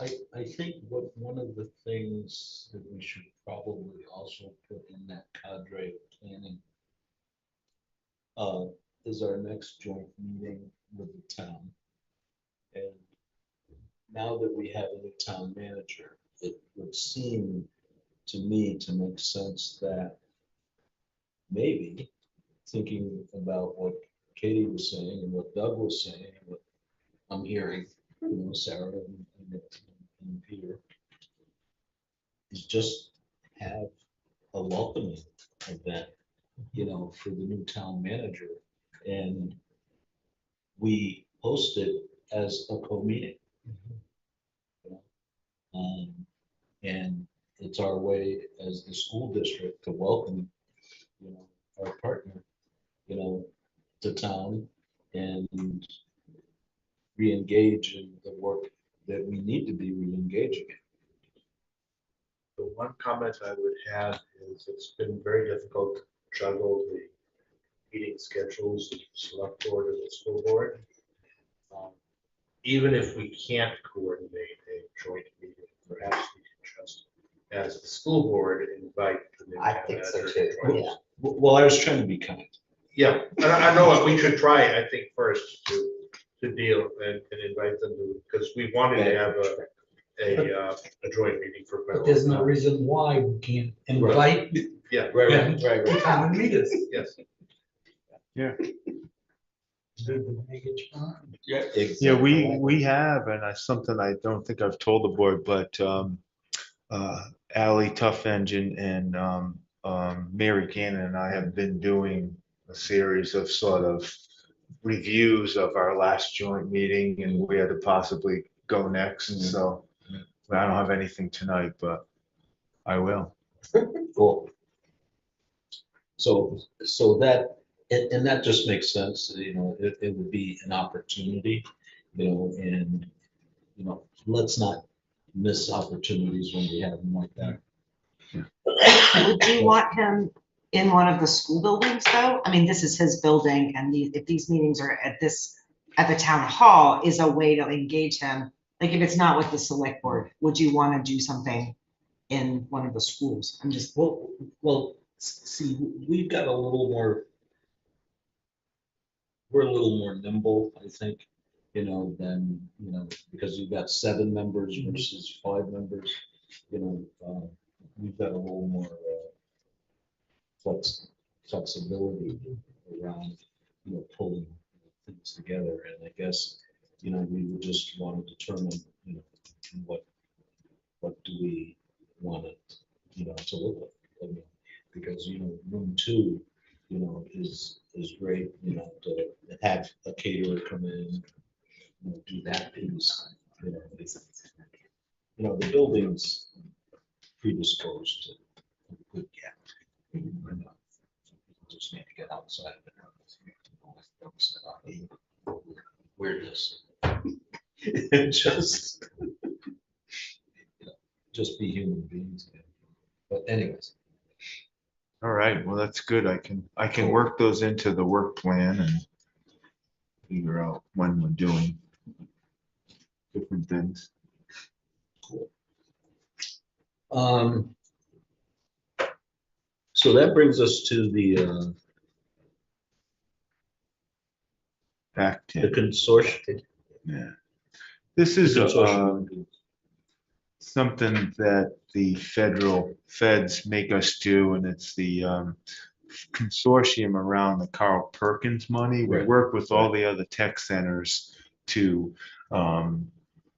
I think one of the things that we should probably also put in that cadre of planning is our next joint meeting with the town. And now that we have a new town manager, it would seem to me to make sense that maybe, thinking about what Katie was saying and what Doug was saying, and what I'm hearing, Sarah and Peter, is just have a welcoming event, for the new town manager. And we host it as a co-meeting. And it's our way as the school district to welcome, our partner, to town and re-engage in the work that we need to be re-engaging in. The one comment I would have is it's been very difficult to juggle the meeting schedules of the select board and the school board. Even if we can't coordinate a joint meeting, perhaps we can just, as the school board, invite the new I town think so manager to too, join yeah. us. Well, I was trying to be kind. Yeah, and I know what we should try, I think, first to deal and invite them to, because we wanted to have a joint meeting for. But there's no reason why we can't invite Yeah, them to come and meet us. yes. Make it fun. Yeah, we have, and that's something I don't think I've told the board, but Ally Tough Engine and Mary Cannon and I have been doing a series of sort of reviews of our last joint meeting and where to possibly go next. So I don't have anything tonight, but I will. Cool. So that, and that just makes sense, it would be an opportunity, and, let's not miss opportunities when we have them like that. Would you want him in one of the school buildings though? I mean, this is his building and if these meetings are at the town hall is a way to engage him. Like if it's not with the select board, would you want to do something in one of the schools? I'm just. Well, see, we've got we're a little more nimble, I think, than, because you've got 7 members versus 5 members, we've got a little more flexibility around, pulling things together. And I guess, we would just want to determine, what do we want it, to look like. I mean, because, room 2, is great, to have a caterer come in, do that piece, the building's predisposed to good gathering. Just need to get outside of it. Weirdness. Just be human beings. But anyways. All right, well, that's good. I can work those into the work plan and figure out when we're doing different things. Cool. So that brings us to the Back the to, consortium. yeah. This is something that the feds make us do, and it's the consortium around the Carl Perkins money. We Right. work with all the other tech centers to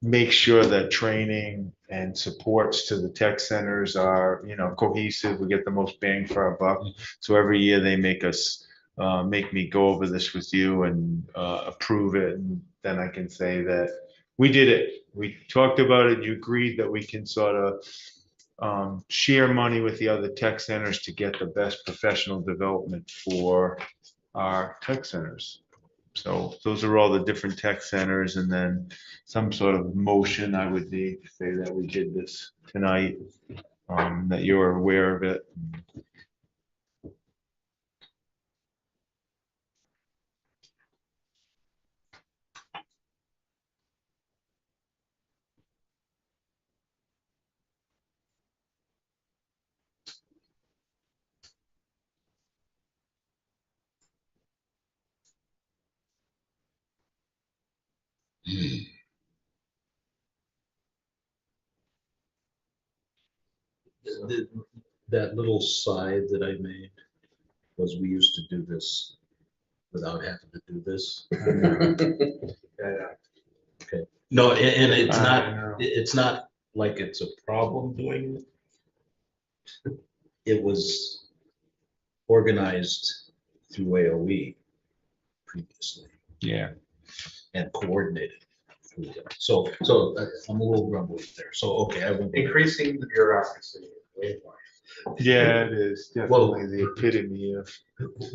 make sure that training and supports to the tech centers are, cohesive. We get the most bang for our buck. So every year they make me go over this with you and approve it, and then I can say that we did it. We talked about it. You agreed that we can sort of share money with the other tech centers to get the best professional development for our tech centers. So those are all the different tech centers, and then some sort of motion I would need to say that we did this tonight, that you're aware of it. That little side that I made was we used to do this without having to do this. Yeah. Okay. No, and I know. it's not like it's a problem doing it, it was organized through AOE previously Yeah. and coordinated through them. So I'm a little grumbly there. So, okay, I won't. Increasing the bureaucracy. Way more. Yeah, it is definitely the epitome of.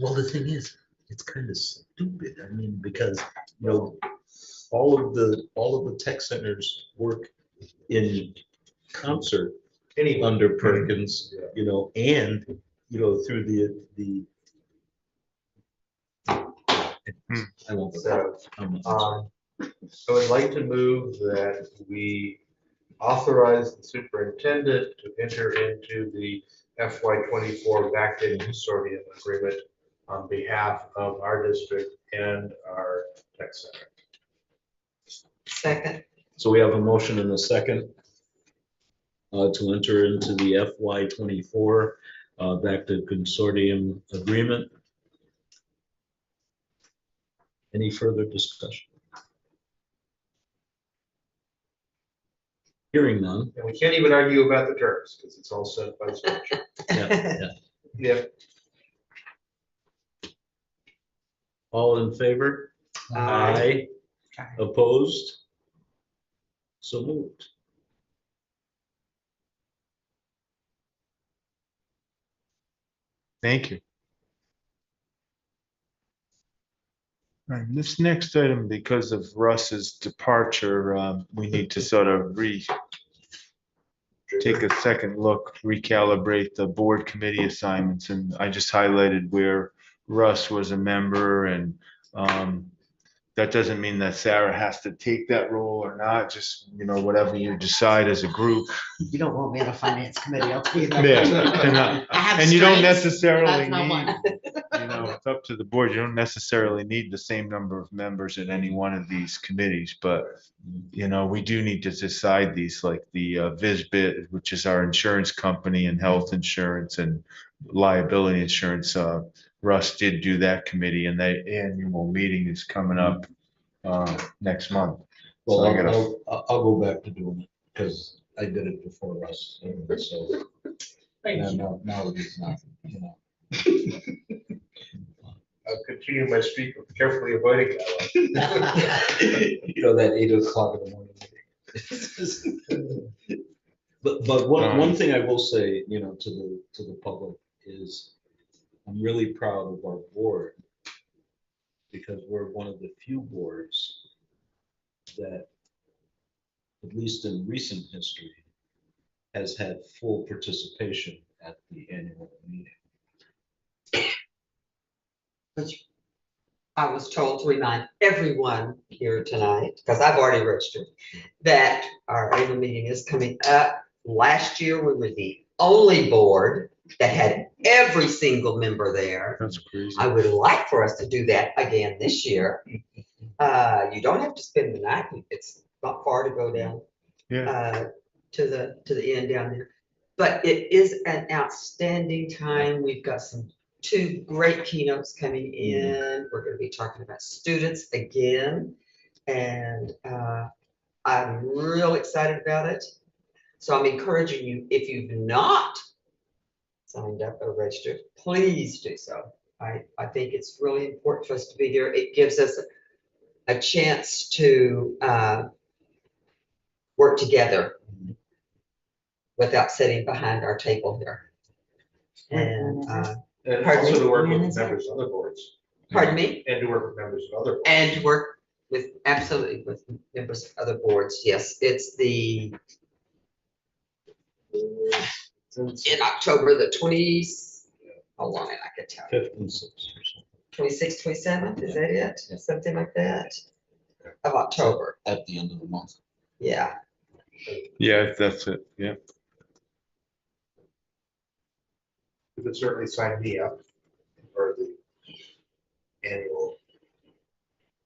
Well, the thing is, it's kind of stupid. I mean, because, you know, all of the tech centers work in concert Anyway, under Perkins, you know, and, you know, through the. I won't. so, I'm sorry. I would like to move that we authorize the superintendent to enter into the FY 24 backdated consortium agreement on behalf of our district and our tech center. Second. So we have a motion and a second to enter into the FY 24 back to consortium agreement. Any further discussion? Hearing none. And we can't even argue about the terms because it's all set by the statute. Yeah. Yeah. All in favor? Aye. Opposed? So moved. Thank you. And this next item, because of Russ's departure, we need to sort of take a second look, recalibrate the board committee assignments. And I just highlighted where Russ was a member, and that doesn't mean that Sarah has to take that role or not, just, you know, whatever you decide as a group. You don't want me on a finance committee, I'll tell you Yeah, that. I have and you don't strengths, necessarily that's not need, one. you know, it's up to the board. You don't necessarily need the same number of members in any one of these committees, but, you know, we do need to decide these, like the VisBit, which is our insurance company, and health insurance and liability insurance. Russ did do that committee, and the annual meeting is coming up next month. Well, So I gotta- I'll go back to doing it because I did it before us. So now it is not, you know. I'll continue my streak of carefully avoiding that one. You know, that 8 o'clock in the morning. But one thing I will say, you know, to the public is I'm really proud of our board because we're one of the few boards that, at least in recent history, has had full participation at the annual meeting. Which I was told to remind everyone here tonight, because I've already registered, that our annual meeting is coming up. Last year, we were the only board that had every single member there. That's crazy. I would like for us to do that again this year. You don't have to spend the night. It's not far to go down to the end down there. But it is an outstanding time. We've got two great keynotes coming in. We're going to be talking about students again. And I'm real excited about it. So I'm encouraging you, if you've not signed up or registered, please do so. I think it's really important for us to be there. It gives us a chance to work together without sitting behind our table here. And And Pardon also me? to work with members of other boards. pardon me? And to work with members of other boards. And to work with, absolutely, with members of other boards. Yes, it's in October the 20th, how long I could tell you. 5th and 6th or something. 26th, 27th, is that it? Yeah. Something like that? Of October, At the end of the month. yeah. Yeah, that's it. Yeah. You could certainly sign me up for the annual.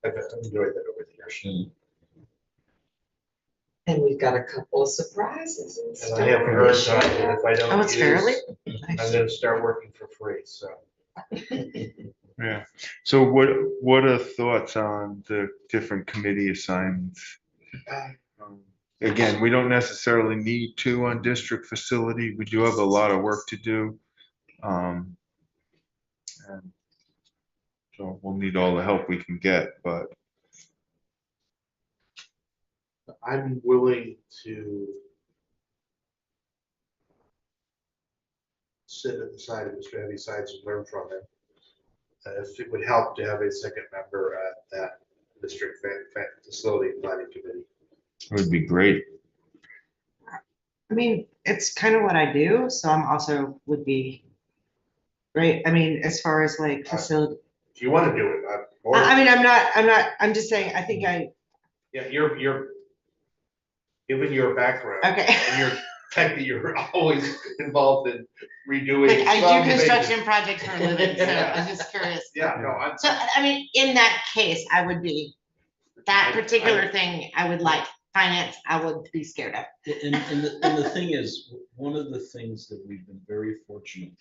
I've enjoyed that over the years. And we've got a couple of surprises and And stuff. I have heard this that year. if I don't Oh, it's use, fairly? I'm gonna start working for free, so. Yeah. So what are thoughts on the different committee assignments? again, we don't necessarily need two on district facility. We do have a lot of work to do. And so we'll need all the help we can get, but I'm willing to sit at the side of Mr. Heavysides and learn from him. If it would help to have a second member at that district facility planning committee. it would be great. I mean, it's kind of what I do, so I'm also would be, right, I mean, as far as like facility, If you want to do it, I mean, I'm just saying, I think yeah, you're, given your background. Okay. And your fact that you're always involved in redoing. like, I some do things. construction projects for a living, so I'm just curious. Yeah, no, I'm. So, I mean, in that case, I would be, that particular thing, I would like, finance, I would be scared of. And the thing is, one of the things that we've been very fortunate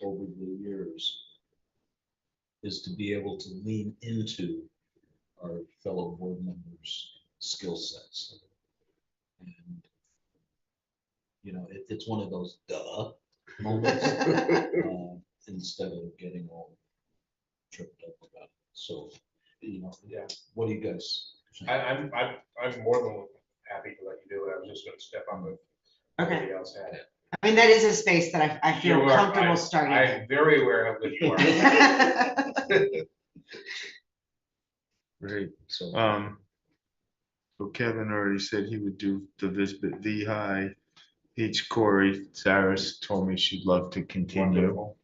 over the years is to be able to lean into our fellow board members' skill sets. And, you know, it's one of those duh moments, instead of getting all tripped up about it. So, you know, Yeah. what do you guys think? I'm more than happy to let you do it. I was just gonna step on what Okay. everybody else had. I mean, that is a space that I feel You are- comfortable starting. I'm very aware of that you are. Great. So, So Kevin already said he would do the VHI. H. Corey, Saris told me she'd love to continue. Wonderful.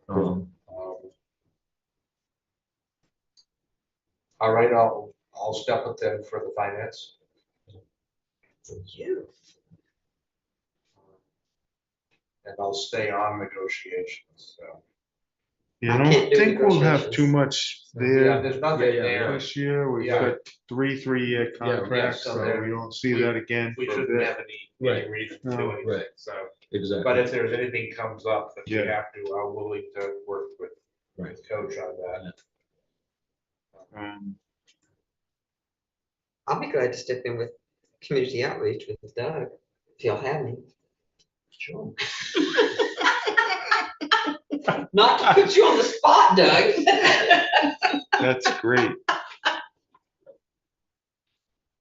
Um, All right, I'll step with them for the finance. And I'll stay on negotiations, so. Yeah, I I don't can't do think we'll have negotiations. too much Yeah, there there's nothing Yeah, there. this year. We've Yeah. got three-year contracts, so so there- we don't see we- that again We for a shouldn't bit. have any Right. reason to do No. anything, Right. so. exactly. But if there's anything comes up that we Yeah. have to, I'm willing to work with Right. Coach on that. I'll be glad to step in with community outreach with Doug, if y'all have me. Sure. Not to put you on the spot, Doug. That's great.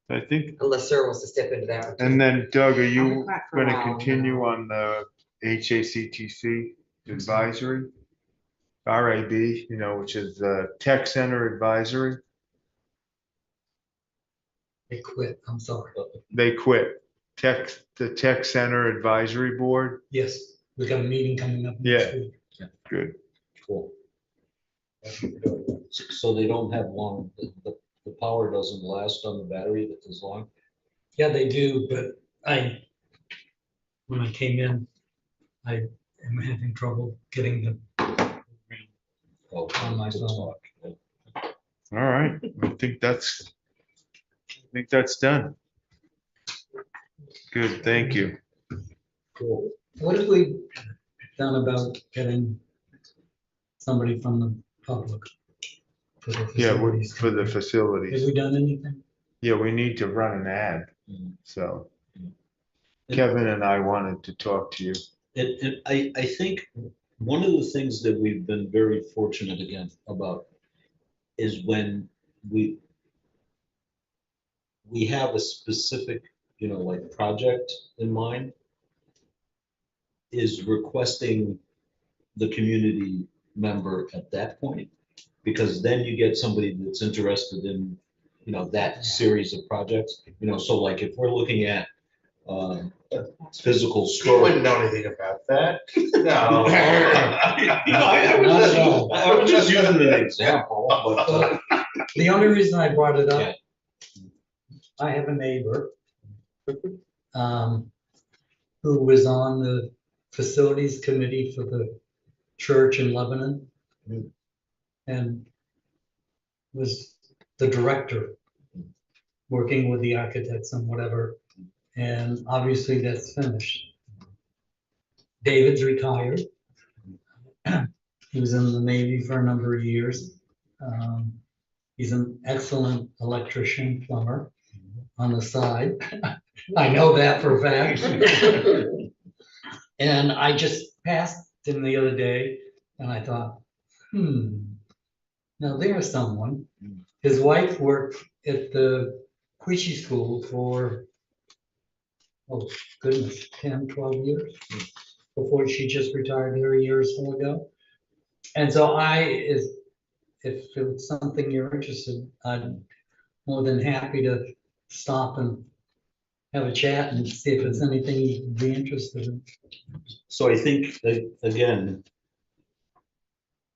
I think, Unless Sarah wants to step into that one. too. and then Doug, are I'll you be back for a gonna while, continue now. on the HACTC advisory? RAB, you know, which is the Tech Center Advisory. They quit, I'm sorry. They quit. The Tech Center Advisory Board. Yes, we got a meeting coming up Yeah. next week. Good. Cool. So they don't have long, the power doesn't last on the battery that is long? Yeah, they do, but when I came in, I am having trouble getting the Oh, On my to phone. talk. All right. I think that's done. Good, thank you. Cool. What have we done about getting somebody from the public? For the Yeah, facilities for the company? facilities. Have we done anything? Yeah, we need to run an ad, Mhm. so Mhm. Kevin and I wanted to talk to you. And I think one of the things that we've been very fortunate again about is when we have a specific, you know, like project in mind, is requesting the community member at that point, because then you get somebody that's interested in, you know, that series of projects, you know, so like if we're looking at physical You storage. wouldn't know anything about that. No. I was just using an example, but, Well, the only reason I brought it Yeah. up, I have a neighbor who was on the facilities committee for the church in Lebanon and was the director, working with the architects and whatever. And obviously that's finished. David's retired. He was in the Navy for a number of years. He's an excellent electrician, plumber. on the side. I know that for a fact. And I just passed him the other day and I thought, now there's someone. His wife worked at the Queechy School for, oh goodness, 10, 12 years before she just retired there a year or so ago. And so if it's something you're interested, I'm more than happy to stop and have a chat and see if it's anything you'd be interested in. So I think, again,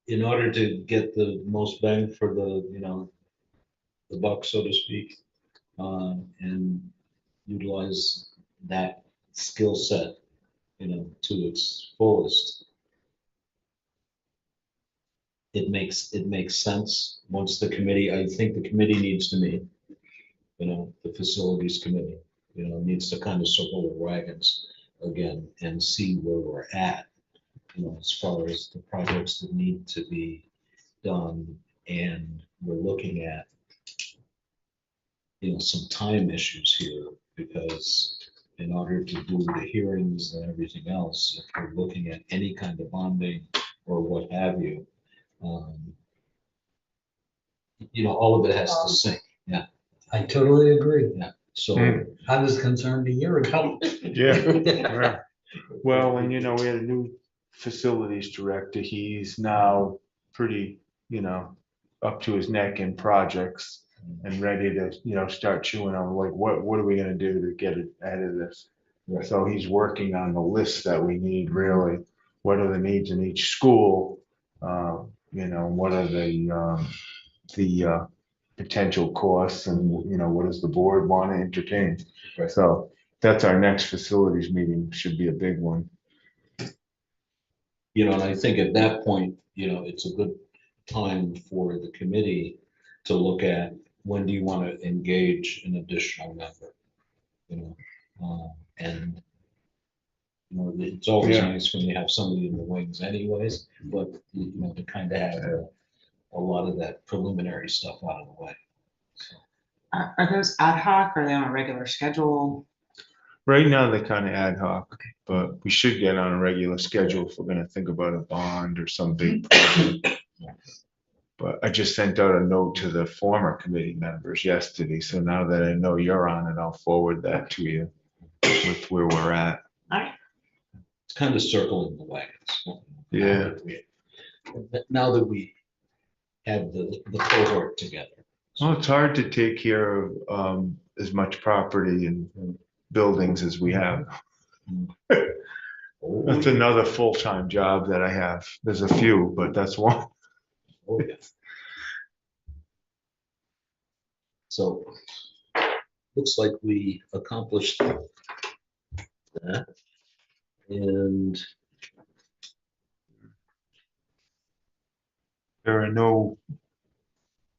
in order to get the most bang for the buck, so to speak, and utilize that skill set, to its fullest, it makes sense. Once I think the committee needs to meet, the facilities committee, needs to kind of circle the wagons again and see where we're at, as far as the projects that need to be done. And we're looking at, some time issues here, because in order to do the hearings and everything else, if we're looking at any kind of bonding or what have you, all of it has to sync. Yeah. I totally agree. Yeah. So I was concerned a year ago. Yeah. Well, and we had a new facilities director. He's now pretty, up to his neck in projects and ready to, start chewing on like, what are we gonna do to get it out of this? Right. So he's working on the list that we need really. What are the needs in each school? What are the potential costs, and what does the board want to entertain? Right. So that's our next facilities meeting, should be a big one. and I think at that point, it's a good time for the committee to look at, when do you want to engage an additional member? And it's always Yeah. nice when you have somebody in the wings anyways, but to kind of have a lot of that preliminary stuff out of the way. So, Are those ad hoc or are they on a regular schedule? Right now, they're kind of ad hoc, but we should get on a regular schedule if we're gonna think about a bond or some big project. But I just sent out a note to the former committee members yesterday, so now that I know you're on it, I'll forward that to you with where we're at. it's kind of circling the wagons. Yeah. Now that we have the cohort together. Well, it's hard to take care of as much property and buildings as we have. That's another full-time job that I have. There's a few, but that's one. Oh, yeah. So, looks like we accomplished that. And There are no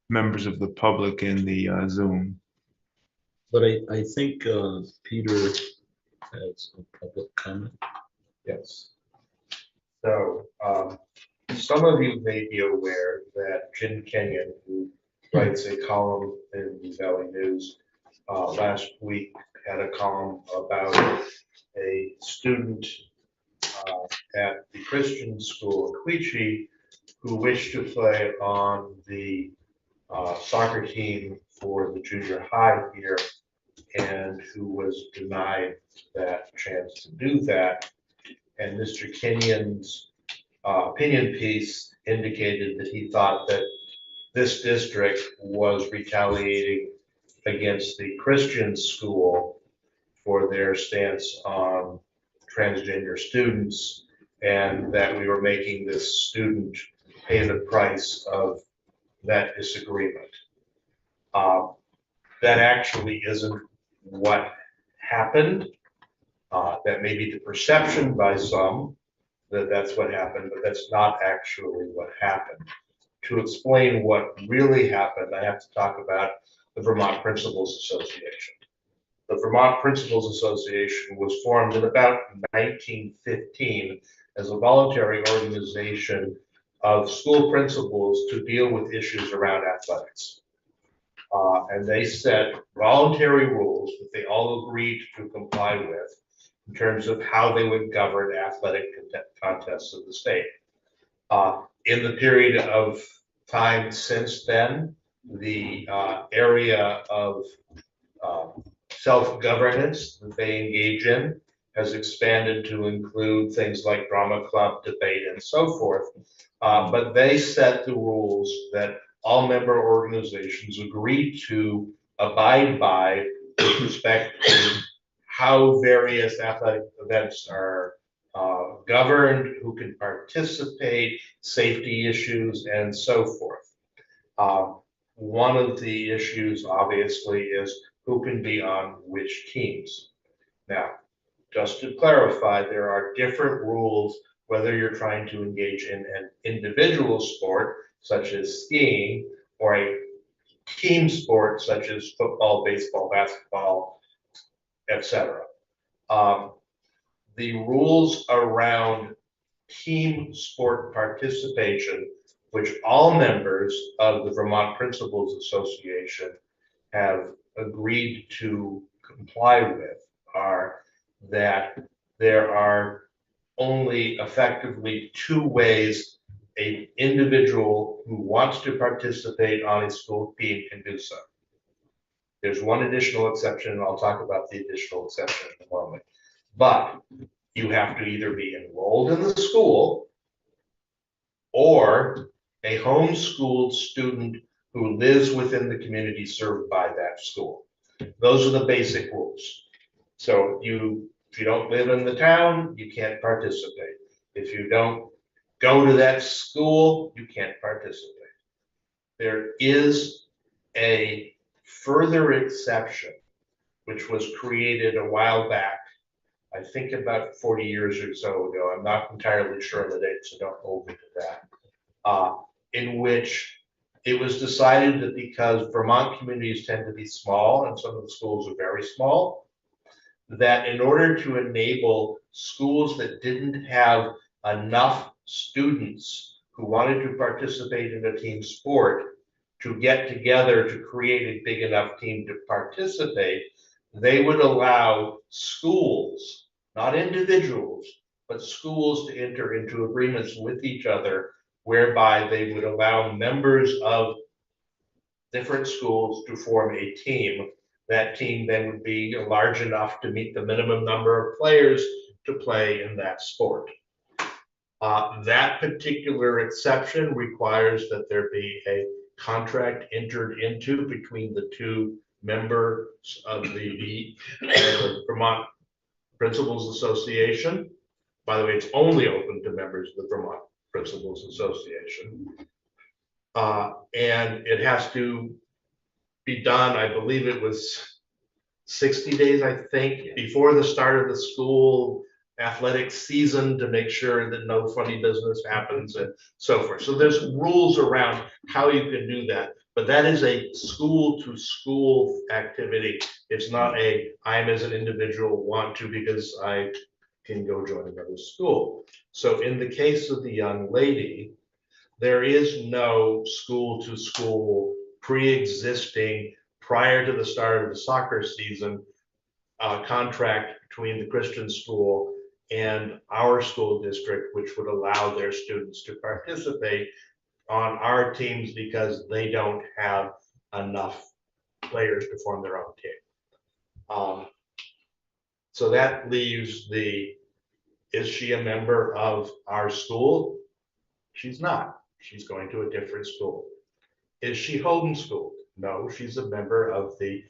members of the public in the Zoom. but I think Peter has a public comment. Yes. So, some of you may be aware that Jim Kenyon, who writes a column in the Valley News, last week had a column about a student at the Christian school in Queechy who wished to play on the soccer team for the junior high here, and who was denied that chance to do that. And Mr. Kenyon's opinion piece indicated that he thought that this district was retaliating against the Christian school for their stance on transgender students, and that we were making this student pay the price of that disagreement. That actually isn't what happened. That may be the perception by some that that's what happened, but that's not actually what happened. To explain what really happened, I have to talk about the Vermont Principals Association. The Vermont Principals Association was formed in about 1915 as a voluntary organization of school principals to deal with issues around athletics. And they set voluntary rules that they all agreed to comply with in terms of how they would govern athletic contests of the state. In the period of time since then, the area of self-governance that they engage in has expanded to include things like drama club, debate, and so forth. But they set the rules that all member organizations agree to abide by with respect to how various athletic events are governed, who can participate, safety issues, and so forth. One of the issues, obviously, is who can be on which teams. Now, just to clarify, there are different rules whether you're trying to engage in an individual sport, such as skiing, or a team sport, such as football, baseball, basketball, etc. The rules around team sport participation, which all members of the Vermont Principals Association have agreed to comply with, are that there are only effectively two ways an individual who wants to participate on a school team can do so. There's one additional exception, and I'll talk about the additional exception in a moment. But you have to either be enrolled in the school or a homeschooled student who lives within the community served by that school. Those are the basic rules. So if you don't live in the town, you can't participate. If you don't go to that school, you can't participate. There is a further exception, which was created a while back, I think about 40 years or so ago. I'm not entirely sure of the date, so don't hold me to that. In which it was decided that because Vermont communities tend to be small and some of the schools are very small, that in order to enable schools that didn't have enough students who wanted to participate in a team sport to get together to create a big enough team to participate, they would allow schools, not individuals, but schools to enter into agreements with each other whereby they would allow members of different schools to form a team. That team then would be large enough to meet the minimum number of players to play in that sport. That particular exception requires that there be a contract entered into between the two members of the Vermont Principals Association. By the way, it's only open to members of the Vermont Principals Association. And it has to be done, I believe it was 60 days, I think, before the start of the school athletic season to make sure that no funny business happens and so forth. So there's rules around how you can do that, but that is a school to school activity. It's not a, I'm as an individual want to because I can go join another school. So in the case of the young lady, there is no school to school pre-existing prior to the start of the soccer season contract between the Christian school and our school district, which would allow their students to participate on our teams because they don't have enough players to form their own team. So that leaves is she a member of our school? She's not. She's going to a different school. Is she homeschooled? No, she's a member of the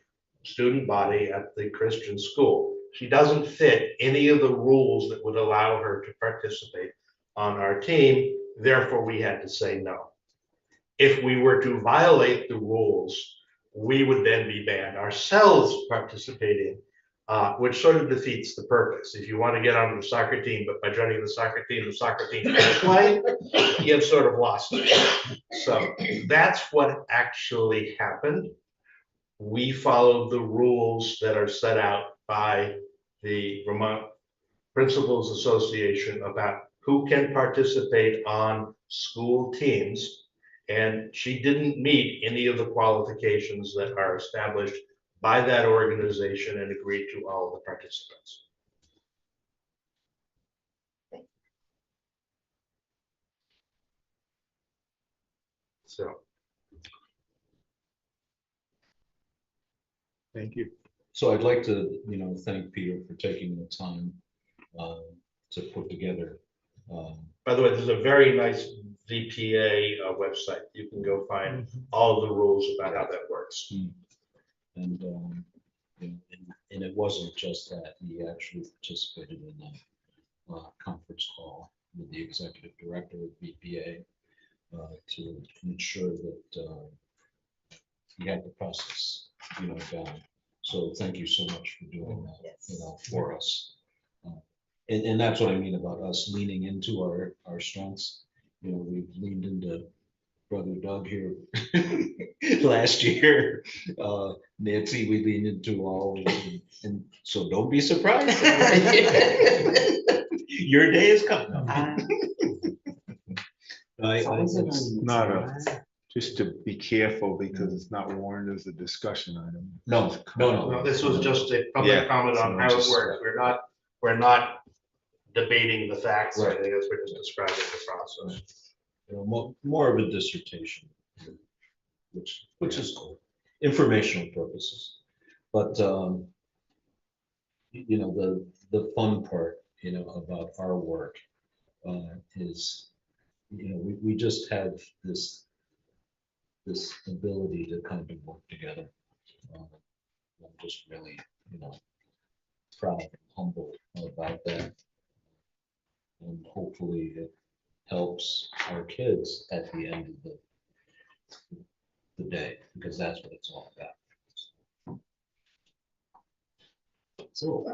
student body at the Christian school. She doesn't fit any of the rules that would allow her to participate on our team. Therefore, we had to say no. If we were to violate the rules, we would then be banned ourselves participating, which sort of defeats the purpose. If you want to get onto the soccer team, but by joining the soccer team can't play, you've sort of lost it. So that's what actually happened. We followed the rules that are set out by the Vermont Principals Association about who can participate on school teams. And she didn't meet any of the qualifications that are established by that organization and agreed to all of the participants. So, Thank you. So I'd like to, thank Peter for taking the time to put together. by the way, there's a very nice VPA website. You can go find all of the rules about how that works. And, and it wasn't just that, he actually participated in a conference call with the executive director of BPA to ensure that he had the process, down. So thank you so much for doing that, Yes. for us. And that's what I mean about us leaning into our strengths. We've leaned into Brother Doug here last year. Nancy, we leaned into all, and so don't be surprised. Your day is coming. Not just to be careful because it's not warned as a discussion item. No. Well, this was just a Yeah. public comment on So how it just- works. We're not debating the facts or Right. anything, else. We're just describing the process. More of a dissertation, which is cool, informational purposes. But, the fun part, about our work is, we just have this ability to kind of work together. I'm just really, proud and humble about that. And hopefully it helps our kids at the end of the day, because that's what it's all about. So,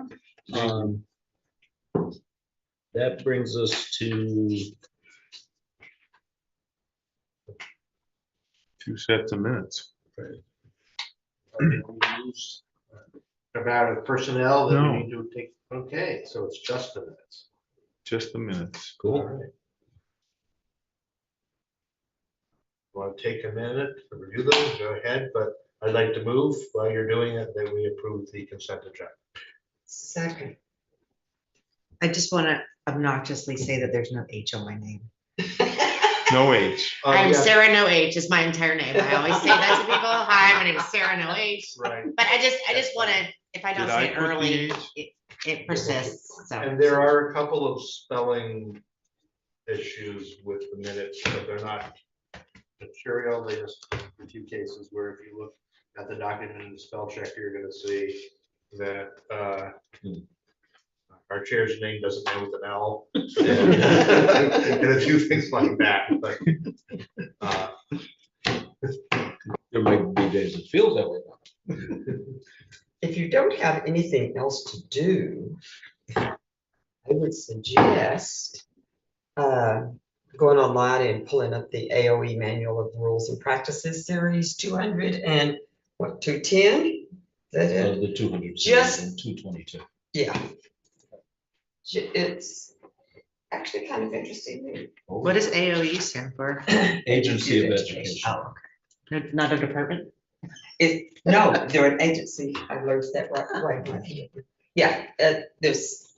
that brings us to 2 sets of minutes. About personnel that No. we need to take, okay, so it's just the minutes. Just the minutes. All right. Want to take a minute to review them? Go ahead, but I'd like to move while you're doing it, that we approve the consent agenda. Second. I just want to obnoxiously say that there's no H on my name. No H. I'm Yeah, Sarah No H is my entire name. I always say that to people. Hi, my name is Sarah No H. Right, But I just want to, if I don't Did say I it put the early, H? it persists. So and there are a couple of spelling issues with the minutes, but they're not material. They just a few cases where if you look at the document and the spell check, you're gonna see that our chair's name doesn't end with an L. And a few things like that, but there might be days it feels that way. If you don't have anything else to do, I would suggest going online and pulling up the AOE Manual of Rules and Practices Series 200 and what, 210? Is that it? The 200 Just- and 222. Yeah. It's actually kind of interesting. what does AOE stand for? Agency of Education. Oh, okay. Not a department? No, they're an agency. I learned that right here. Yeah, there's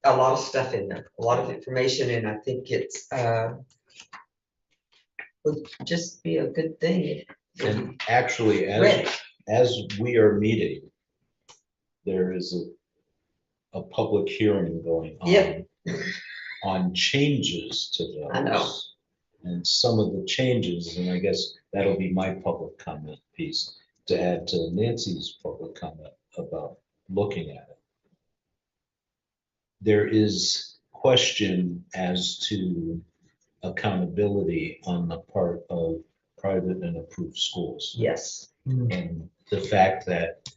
a lot of stuff in there, a lot of information, and I think it's would just be a good thing. And actually, Ready. as we are meeting, there is a public hearing going on. Yep. On changes to those. I know. And some of the changes, and I guess that'll be my public comment piece, to add to Nancy's public comment about looking at it. There is question as to accountability on the part of private and approved schools. Yes. And the fact that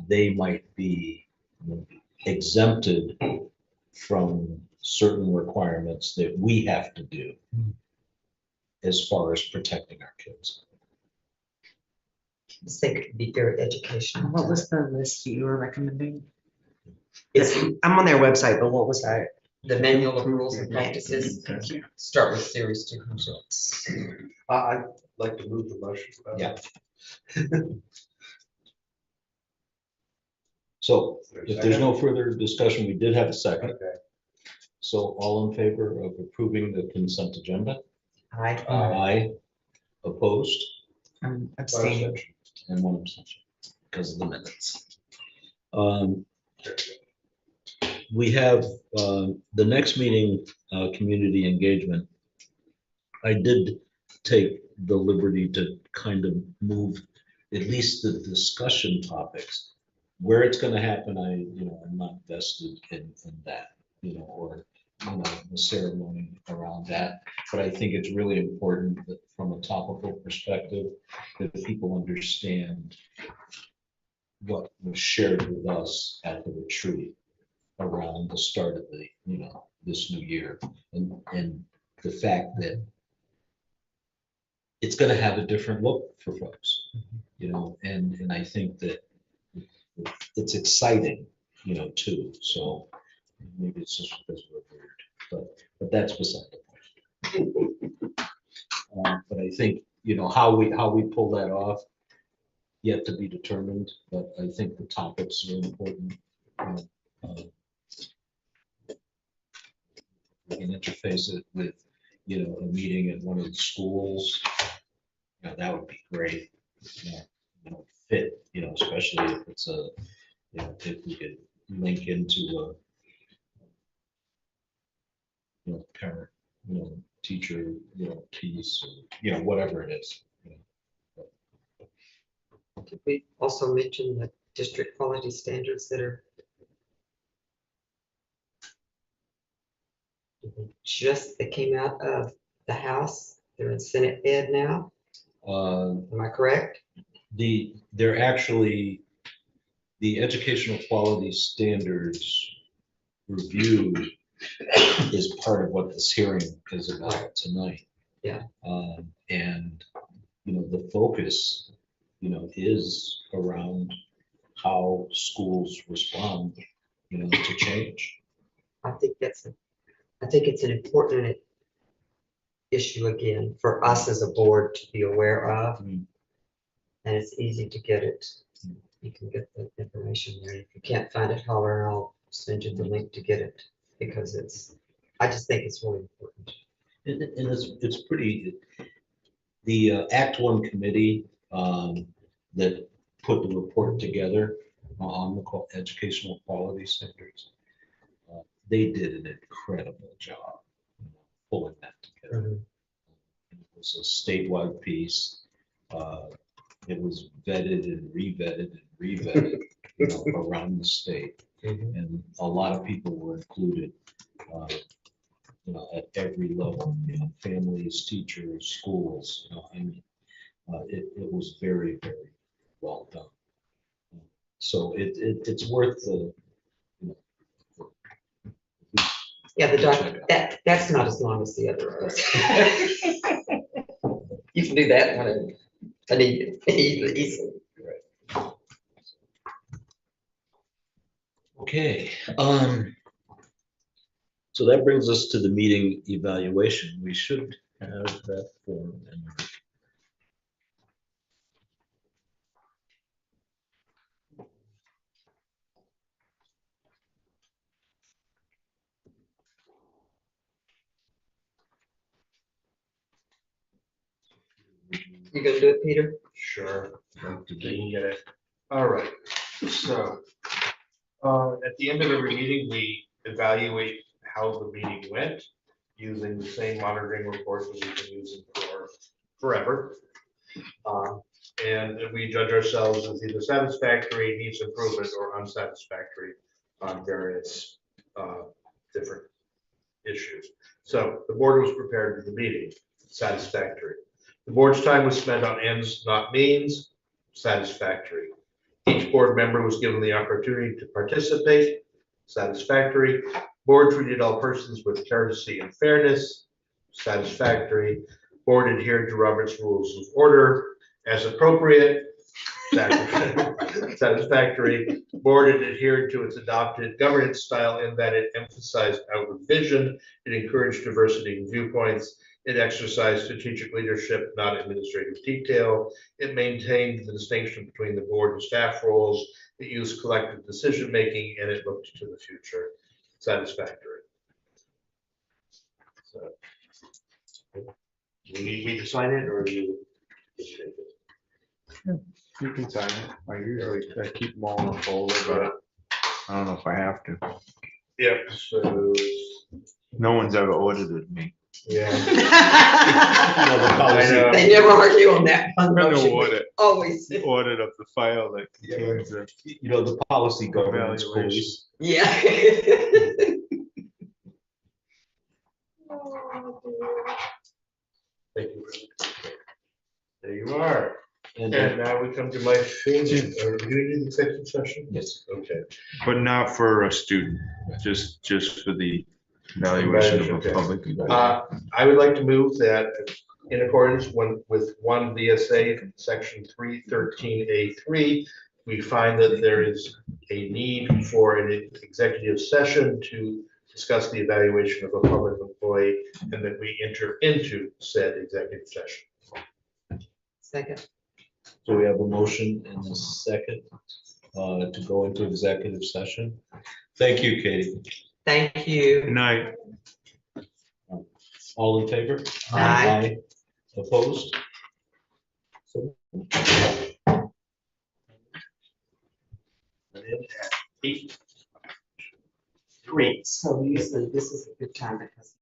they might be exempted from certain requirements that we have to do as far as protecting our kids. I think it could be very educational. What was the list you were recommending? It's I'm on their website, but what was that? the manual of rules and practices. Start with series 2. I'd like to move the motion. Yeah. So if there's no further discussion, we did have a second. Okay. So all in favor of approving the consent agenda? Aye. Aye. Opposed? Abstaining. And one abstention because of the minutes. We have the next meeting, community engagement. I did take the liberty to kind of move at least the discussion topics. Where it's going to happen, I'm not vested in that, or the ceremony around that. But I think it's really important that from a topical perspective, that people understand what was shared with us at the retreat around the start of the, this new year, and the fact that it's going to have a different look for folks, and I think that it's exciting, too. So maybe it's just because we're weird, but that's beside the point. But I think, how we pull that off, yet to be determined, but I think the topics are important. We can interface it with, a meeting at one of the schools. That would be great. Fit, especially if it's if we could link into a, parent, teacher, piece, or, whatever it is. Did we also mention the district quality standards that are that came out of the House? They're in Senate Ed now. Am I correct? They're actually, the educational quality standards review is part of what this hearing is about tonight. Yeah. And, the focus, is around how schools respond, to change. I think it's an important issue again for us as a board to be aware of. And it's easy to get it. You can get the information there. If you can't find it, holler, and I'll send you the link to get it, because I just think it's really important. And it's pretty, the Act One committee that put the report together on the educational quality standards, they did an incredible job pulling that together. It was a statewide piece. It was vetted and revetted and revetted, around the state. And a lot of people were included, at every level, families, teachers, schools, it was very, very well done. So it's worth the, Yeah, that's not as long as the other ones. You can do that one easily. Okay, so that brings us to the meeting evaluation. We should have that form. You gonna do it, Peter? Sure. You can get it. All right. So at the end of every meeting, we evaluate how the meeting went using the same monitoring report that we've been using for forever. And we judge ourselves as either satisfactory, needs improvement, or unsatisfactory on various different issues. So the board was prepared for the meeting, satisfactory. The board's time was spent on ends, not means, satisfactory. Each board member was given the opportunity to participate, satisfactory. Board treated all persons with courtesy and fairness, satisfactory. Board adhered to Robert's Rules of Order as appropriate, satisfactory. Board had adhered to its adopted governance style in that it emphasized outward vision, it encouraged diversity in viewpoints, it exercised strategic leadership, not administrative detail. It maintained the distinction between the board and staff roles. It used collective decision-making, and it looked to the future. Satisfactory. So, do you need me to sign it, or do you just take it? You can sign it. I keep them all in a folder, but I don't know if I have to. Yep, so, No one's ever audited me. yeah. policy. I know. They never argue on that one I'm gonna motion. audit, Always, the audit of the file that contains the You know, the policy governance Evaluation. police. yeah. Thank you. There you are. And And now we come to my favorite, do you need an executive session? yes, Okay. But not for a student, just for the evaluation of Okay. a public. I would like to move that in accordance with 1 VSA section 313A3, we find that there is a need for an executive session to discuss the evaluation of a public employee, and that we enter into said executive session. Second, so we have a motion and a second to go into executive session. Thank you, Katie. thank you. Good night. All in favor? Aye. Opposed? So, And then at 8:03. So usually this is a good time because